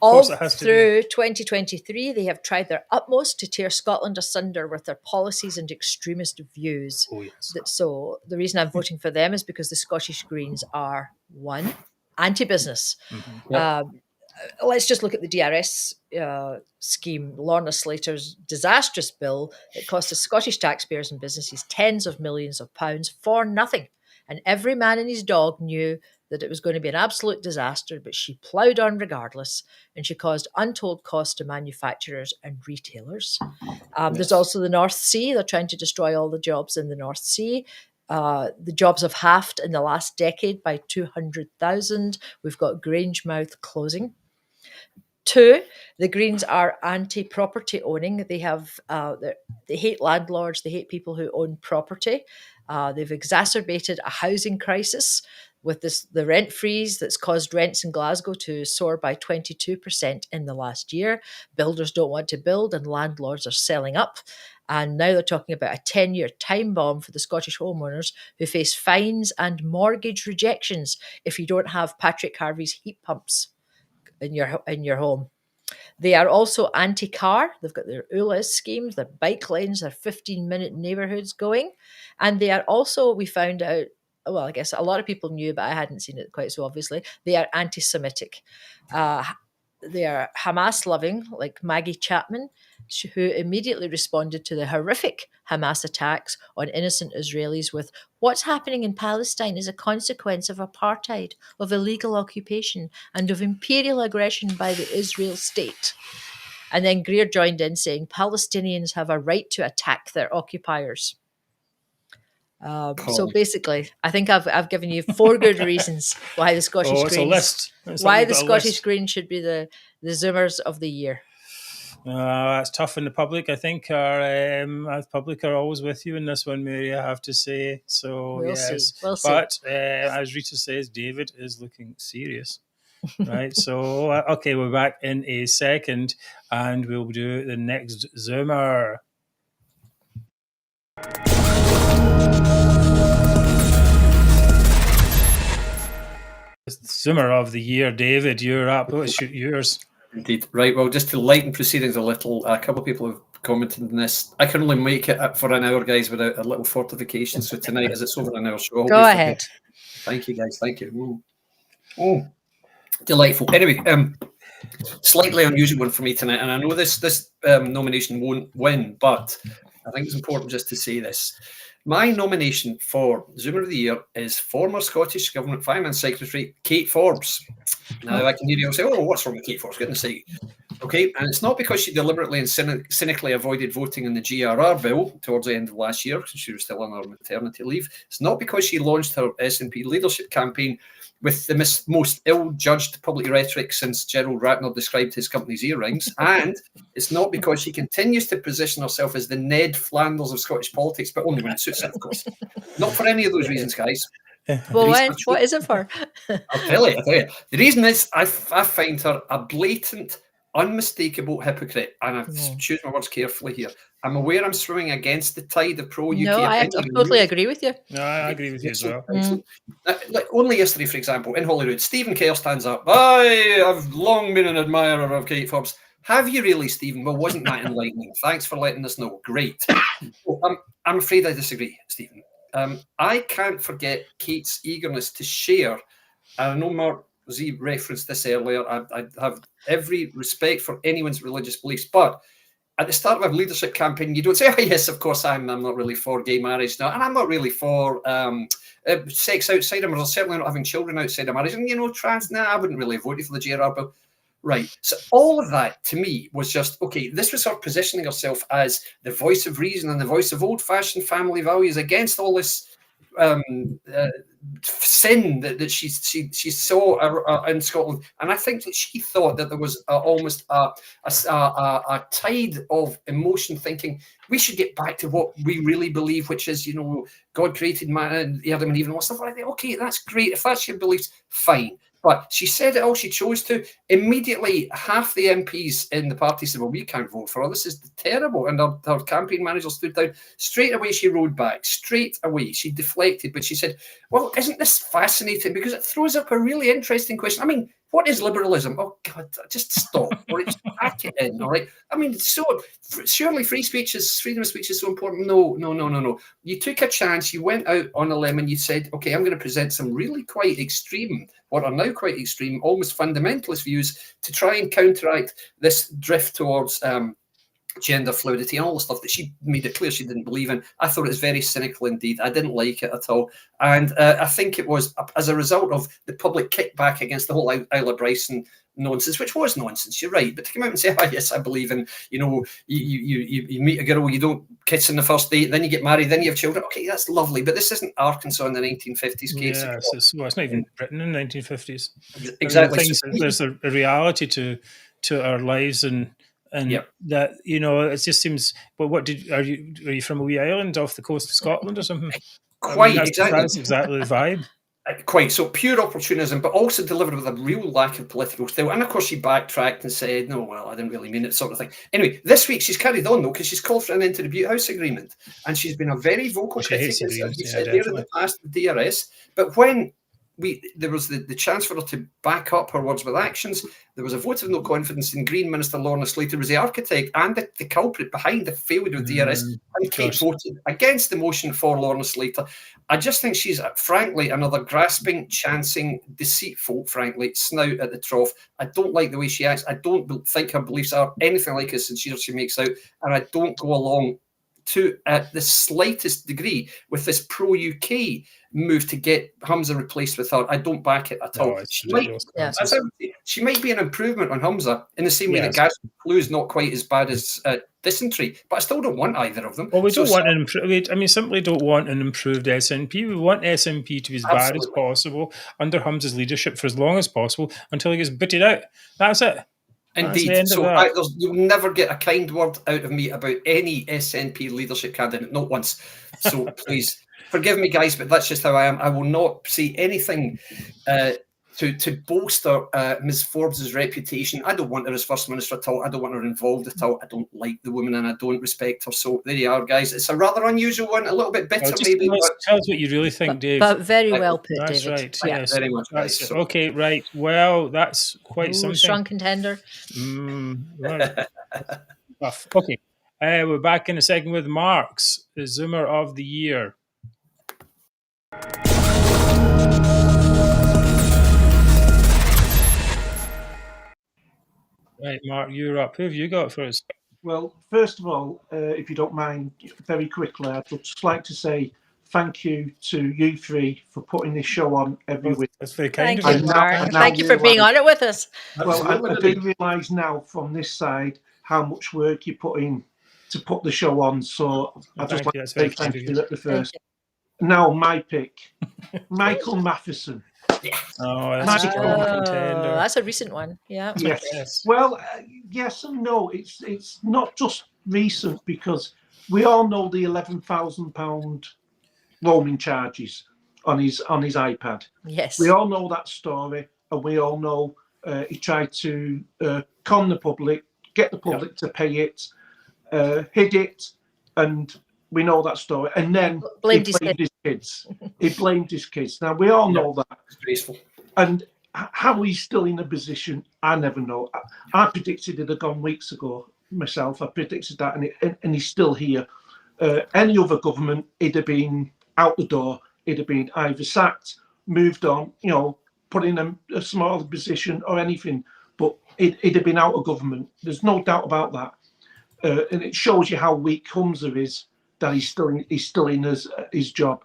All through 2023, they have tried their utmost to tear Scotland asunder with their policies and extremist views. Oh, yes. So the reason I'm voting for them is because the Scottish Greens are, one, anti-business. Mm-hmm. Yep. Let's just look at the DRS scheme, Lorna Slater's disastrous bill that cost the Scottish taxpayers and businesses tens of millions of pounds for nothing. And every man and his dog knew that it was going to be an absolute disaster, but she ploughed on regardless, and she caused untold costs to manufacturers and retailers. There's also the North Sea. They're trying to destroy all the jobs in the North Sea. The jobs have halved in the last decade by 200,000. We've got Grangemouth closing. 2, the Greens are anti-property owning. They have they hate landlords. They hate people who own property. They've exacerbated a housing crisis with the rent freeze that's caused rents in Glasgow to soar by 22% in the last year. Builders don't want to build and landlords are selling up. And now they're talking about a 10-year time bomb for the Scottish homeowners who face fines and mortgage rejections if you don't have Patrick Harvey's heat pumps in your home. They are also anti-car. They've got their ULEZ schemes, their bike lanes, their 15-minute neighbourhoods going. And they are also, we found out, well, I guess a lot of people knew, but I hadn't seen it quite so obviously, they are anti-Semitic. They are Hamas-loving, like Maggie Chapman, who immediately responded to the horrific Hamas attacks on innocent Israelis with, "What's happening in Palestine is a consequence of apartheid, of illegal occupation, and of imperial aggression by the Israel state." And then Greer joined in saying, "Palestinians have a right to attack their occupiers." So basically, I think I've given you 4 good reasons why the Scottish Greens, Greens should be the Zoomers of the year. That's tough in the public. I think our public are always with you in this one, Mary, I have to say. So we'll yes, see. But as Rita says, David is looking serious. Right. So okay, we're back in a second, and we'll do the next Zoomer. Zoomer of the year, David, you're up. What's yours? Indeed. Right. Well, just to lighten proceedings a little, a couple of people have commented on this. I can only make it up for an hour, guys, without a little fortification. So tonight, as it's over an hour, so go ahead. Thank you, guys. Thank you. Oh, delightful. Anyway, slightly unusual one for me tonight, and I know this nomination won't win, but I think it's important just to say this. My nomination for Zoomer of the Year is former Scottish Government Finance Secretary Kate Forbes. Now, I can hear you say, "Oh, what's wrong with Kate Forbes?" Goodness sake. Okay, and it's not because she deliberately and cynically avoided voting in the GRR bill towards the end of last year, because she was still on her maternity leave. It's not because she launched her SNP Leadership campaign with the most ill-judged public rhetoric since Gerald Ratner described his company's earrings. And it's not because she continues to position herself as the Ned Flanders of Scottish politics, but only when it suits her, of course. Not for any of those reasons, guys. Well, what is it for? I'll tell you. The reason is I find her a blatant, unmistakable hypocrite, and I choose my words carefully here. I'm aware I'm swimming against the tide of pro-UK. No, I totally agree with you. No, I agree with you as well. Like only yesterday, for example, in Holyrood, Stephen Kerr stands up. I've long been an admirer of Kate Forbes. Have you really, Stephen? Well, wasn't that enlightening? Thanks for letting us know. Great. Well, I'm afraid I disagree, Stephen. I can't forget Kate's eagerness to share. I know Mark Z referenced this earlier. I have every respect for anyone's religious beliefs, but at the start of a leadership campaign, you don't say, "Oh, yes, of course, I'm not really for gay marriage now, and I'm not really for sex outside of marriage, or certainly not having children outside of marriage, and, trans, I wouldn't really have voted for the GRR bill." Right. So all of that, to me, was just, okay, this was her positioning herself as the voice of reason and the voice of old-fashioned family values against all this sin that she saw in Scotland, and I think that she thought that there was almost a tide of emotion, thinking we should get back to what we really believe, which is, you know, God created man and Adam and Eve and all stuff like that. Okay, that's great. If that's your beliefs, fine. But she said it all she chose to. Immediately, half the MPs in the party said, well, we can't vote for her. This is terrible. And her campaign manager stood down. Straight away, she rode back. Straight away. She deflected. But she said, well, isn't this fascinating? Because it throws up a really interesting question. I mean, what is liberalism? Oh, God, just stop. All right, just pack it in, all right? I mean, surely freedom of speech is so important. No. You took a chance. You went out on a limb and you said, okay, I'm going to present some really quite extreme, what are now quite extreme, almost fundamentalist views to try and counteract this drift towards gender fluidity and all the stuff that she made it clear she didn't believe in. I thought it was very cynical indeed. I didn't like it at all. And I think it was as a result of the public kickback against the whole Isla Bryson nonsense, which was nonsense, you're right. But to come out and say, yes, I believe in, you know, you meet a girl, you don't kiss on the first date, then you get married, then you have children. Okay, that's lovely. But this isn't Arkansas in the 1950s case. Yes, it's not even Britain in the 1950s. Exactly. There's a reality to our lives and that, you know, it just seems. But are you from a wee island off the coast of Scotland or something? Quite, exactly. That's exactly the vibe. Quite. So pure opportunism, but also delivered with a real lack of political skill. And of course, she backtracked and said, no, well, I didn't really mean it, sort of thing. Anyway, this week she's carried on, though, because she's called for an end to the Butte House Agreement. And she's been a very vocal critic, as you said there in the past, the DRS. But when there was the chance for her to back up her words with actions, there was a vote of no confidence in Green Minister Lorna Slater was the architect and the culprit behind the failure of DRS, and Kate voted against the motion for Lorna Slater. I just think she's, frankly, another grasping, chancing, deceitful, frankly, snout at the trough. I don't like the way she acts. I don't think her beliefs are anything like as sincere as she makes out, and I don't go along to the slightest degree with this pro-UK move to get Humza replaced with her. I don't back it at all. She might be an improvement on Humza in the same way that gas flu is not quite as bad as dysentery, but I still don't want either of them. Well, we simply don't want an improved SNP. We want SNP to be as bad as possible under Humza's leadership for as long as possible until he gets bitted out. That's it. Indeed. So you'll never get a kind word out of me about any SNP leadership candidate, not once. So please forgive me, guys, but that's just how I am. I will not say anything to bolster Ms. Forbes' reputation. I don't want her as First Minister at all. I don't want her involved at all. I don't like the woman and I don't respect her. So there you are, guys. It's a rather unusual one, a little bit bitter maybe. Tell us what you really think, Dave. But very well put, that's David. Right. Yes. Very much right. So. Okay, right. Well, that's quite something. Strong contender. Right. Okay. We're back in a second with Mark's Zoomer of the Year. Right, Mark, you're up. Who have you got for us? Well, first of all, if you don't mind, very quickly, I'd just like to say thank you to you three for putting this show on every week. That's very kind of you, Mark. Thank you for being on it with us. Well, I do realise now from this side how much work you put in to put the show on. So I just like to say thank you at the first. Now, my pick, Michael Matheson. Oh, that's a strong contender. That's a recent one. Yeah. Yes. Well, yes and no. It's not just recent because we all know the £11,000 roaming charges on his iPad. Yes. We all know that story, and we all know he tried to con the public, get the public to pay it, hid it, and we know that story. And then blamed his kids. He blamed his kids. Now, we all know that. Disgraceful. And how he's still in a position, I never know. I predicted it had gone weeks ago myself. I predicted that, and he's still here. Any other government, it'd have been out the door. It'd have been either sacked, moved on, put in a smaller position or anything. But it'd have been out of government. There's no doubt about that. And it shows you how weak Humza is, that he's still in his job.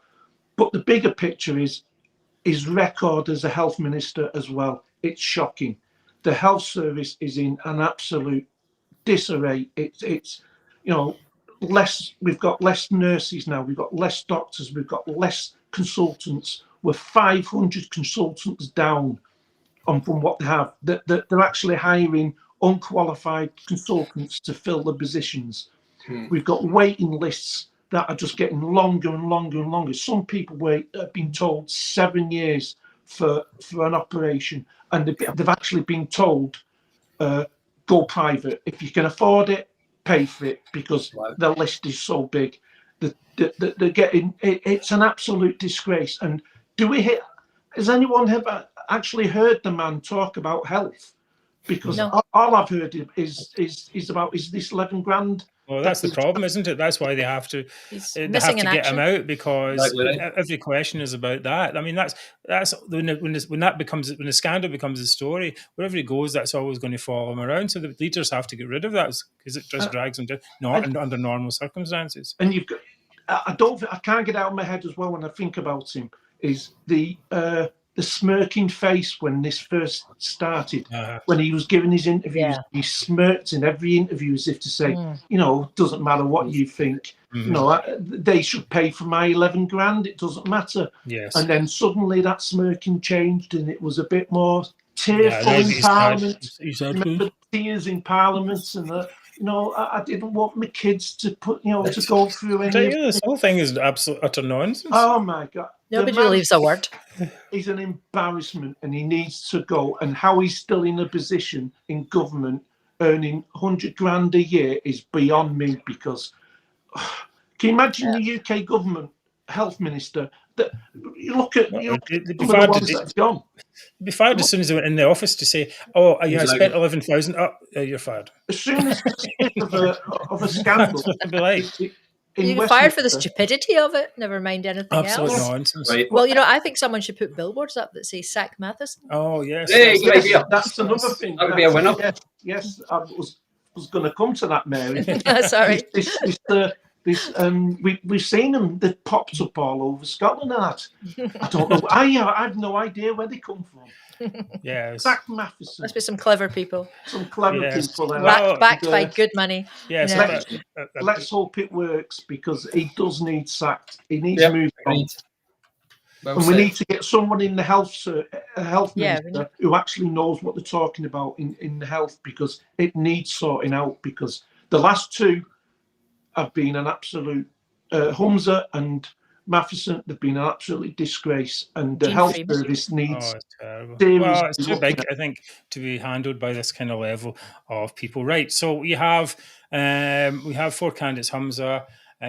But the bigger picture is his record as a health minister as well. It's shocking. The health service is in an absolute disarray. It's less. We've got less nurses now. We've got less doctors. We've got less consultants, we're 500 consultants down from what they have. They're actually hiring unqualified consultants to fill the positions. We've got waiting lists that are just getting longer and longer and longer. Some people have been told 7 years for an operation, and they've actually been told, go private. If you can afford it, pay for it, because the list is so big. They're getting, it's an absolute disgrace. And has anyone ever actually heard the man talk about health? Because all I've heard is about this 11 grand. Well, that's the problem, isn't it? That's why they have to get him out, because every question is about that. I mean, that's when the scandal becomes a story, wherever he goes, that's always going to follow him around. So the leaders have to get rid of that, because it just drags them down under normal circumstances. And you've got, I can't get out of my head as well when I think about him, is the smirking face when this first started, when he was giving his interviews. He smirked in every interview as if to say, doesn't matter what you think, they should pay for my 11 grand, it doesn't matter. Yes. And then suddenly that smirking changed, and it was a bit more tearful in Parliament. Remember tears in Parliament, and I didn't want my kids to to go through any. This whole thing is absolute utter nonsense. Oh my God! Nobody believes a word. He's an embarrassment, and he needs to go. And how he's still in a position in government, earning 100 grand a year, is beyond me. Because can you imagine the UK government health minister? That you look at the ones that have gone. Be fired as soon as they went in the office to say, "Oh, I spent 11,000." Oh, you're fired. As soon as there's a bit of a scandal, you get fired for the stupidity of it. Never mind anything Absolute else. Nonsense. Right. Well, I think someone should put billboards up that say "Sack Matheson." Oh yes, that's another thing. That would be a winner. Yes, I was going to come to that, Mary. Sorry. We've seen them. They've popped up all over Scotland and that. I don't know. I have no idea where they come from. Yes. SackMatheson. Must be some clever people. Some clever people there. Backed by good money. Yes. Let's hope it works, because he does need sacked. He needs moved on. And we need to get someone in the health minister who actually knows what they're talking about in the health, because it needs sorting out. Because the last two have been an absolute Humza and Matheson. They've been an absolute disgrace, and the health service needs. Well, it's too big, I think, to be handled by this kind of level of people. Right. So we have four candidates: Humza,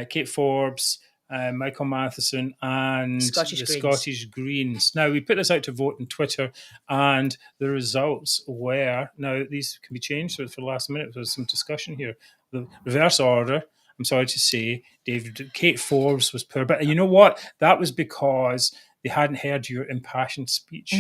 Kate Forbes, Michael Matheson, and Scottish Greens. Now, we put this out to vote on Twitter, and the results were, now these can be changed, so for the last minute there's some discussion here. The reverse order, I'm sorry to say, David, Kate Forbes was poor. But you know what? That was because they hadn't heard your impassioned speech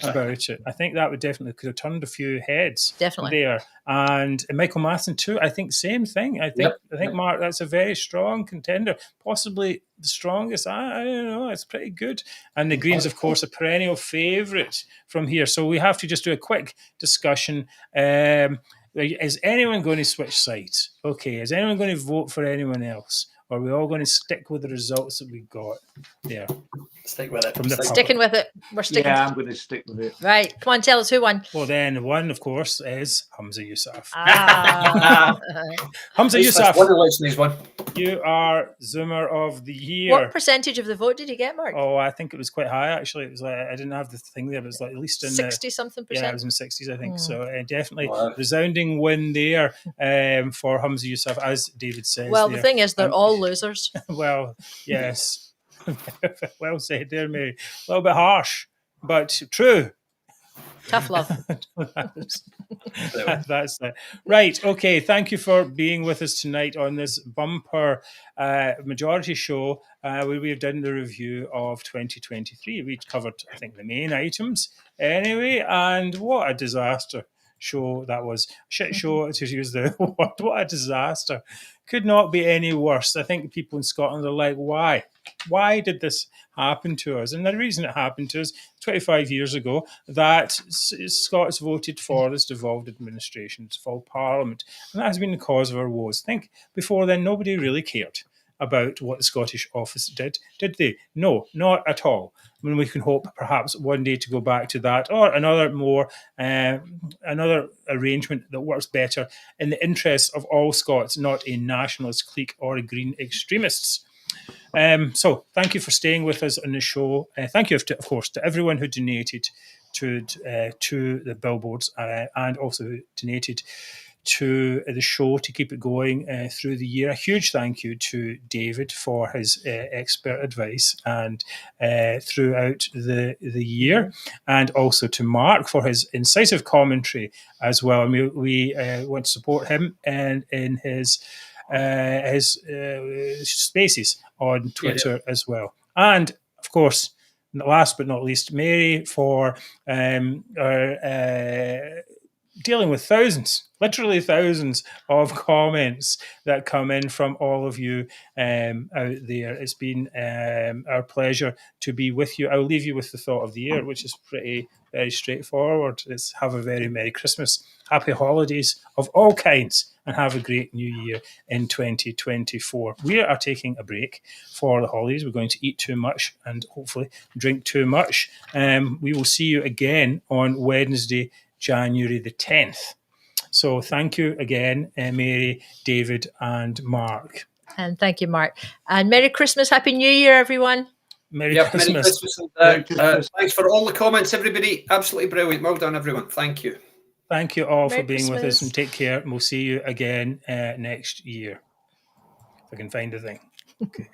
about it. I think that could have turned a few heads there. And Michael Matheson too, I think same thing. I think Mark, that's a very strong contender, possibly the strongest. I don't know, it's pretty good. And the Greens, of course, a perennial favourite from here. So we have to just do a quick discussion. Is anyone going to switch sides? Okay, is anyone going to vote for anyone else? Or are we all going to stick with the results that we got there? Stick with it. Sticking with it. We're sticking. Yeah, I'm going to stick with it. Right. Come on, tell us who won. Well, then one, of course, is Humza Yousaf. Humza Yousaf. One election is one. You are Zoomer of the Year. What percentage of the vote did you get, Mark? Oh, I think it was quite high, actually. It was like, I didn't have the thing there, but it was like at least in 60-something percent. Yeah, it was in 60s, I think. So definitely resounding win there for Humza Yousaf, as David says. Well, the thing is, they're all losers. Well, yes. Well said there, Mary. A little bit harsh, but true. Tough love. That's it. Right. Okay. Thank you for being with us tonight on this bumper majority show where we've done the review of 2023. We covered, I think, the main items anyway, and what a disaster show that was. Shit show, to use the word. What a disaster. Could not be any worse. I think people in Scotland are like, why? Why did this happen to us? And the reason it happened to us 25 years ago, that Scots voted for this devolved administration, this full parliament. And that has been the cause of our woes. I think before then, nobody really cared. about what the Scottish office did they? No, not at all. I mean, we can hope perhaps one day to go back to that, or another arrangement that works better in the interests of all Scots, not a nationalist clique or a green extremists. So thank you for staying with us on the show. Thank you, of course, to everyone who donated to the billboards and also donated to the show to keep it going through the year. A huge thank you to David for his expert advice and throughout the year, and also to Mark for his incisive commentary as well. And we want to support him and in his spaces on Twitter as well. And of course, last but not least, Mary for dealing with literally thousands of comments that come in from all of you out there. It's been our pleasure to be with you. I'll leave you with the thought of the year, which is very straightforward. It's have a very Merry Christmas, happy holidays of all kinds, and have a great new year in 2024. We are taking a break for the holidays. We're going to eat too much and hopefully drink too much. We will see you again on Wednesday, January the 10th. So thank you again, Mary, David, and Mark. And thank you, Mark. And Merry Christmas, Happy New Year, everyone. Merry Christmas. Merry Christmas. Thanks for all the comments, everybody. Absolutely brilliant. Well done, everyone. Thank you. Thank you all Merry for being Christmas. with us, and take care. And we'll see you again next year. If I can find a thing. Okay.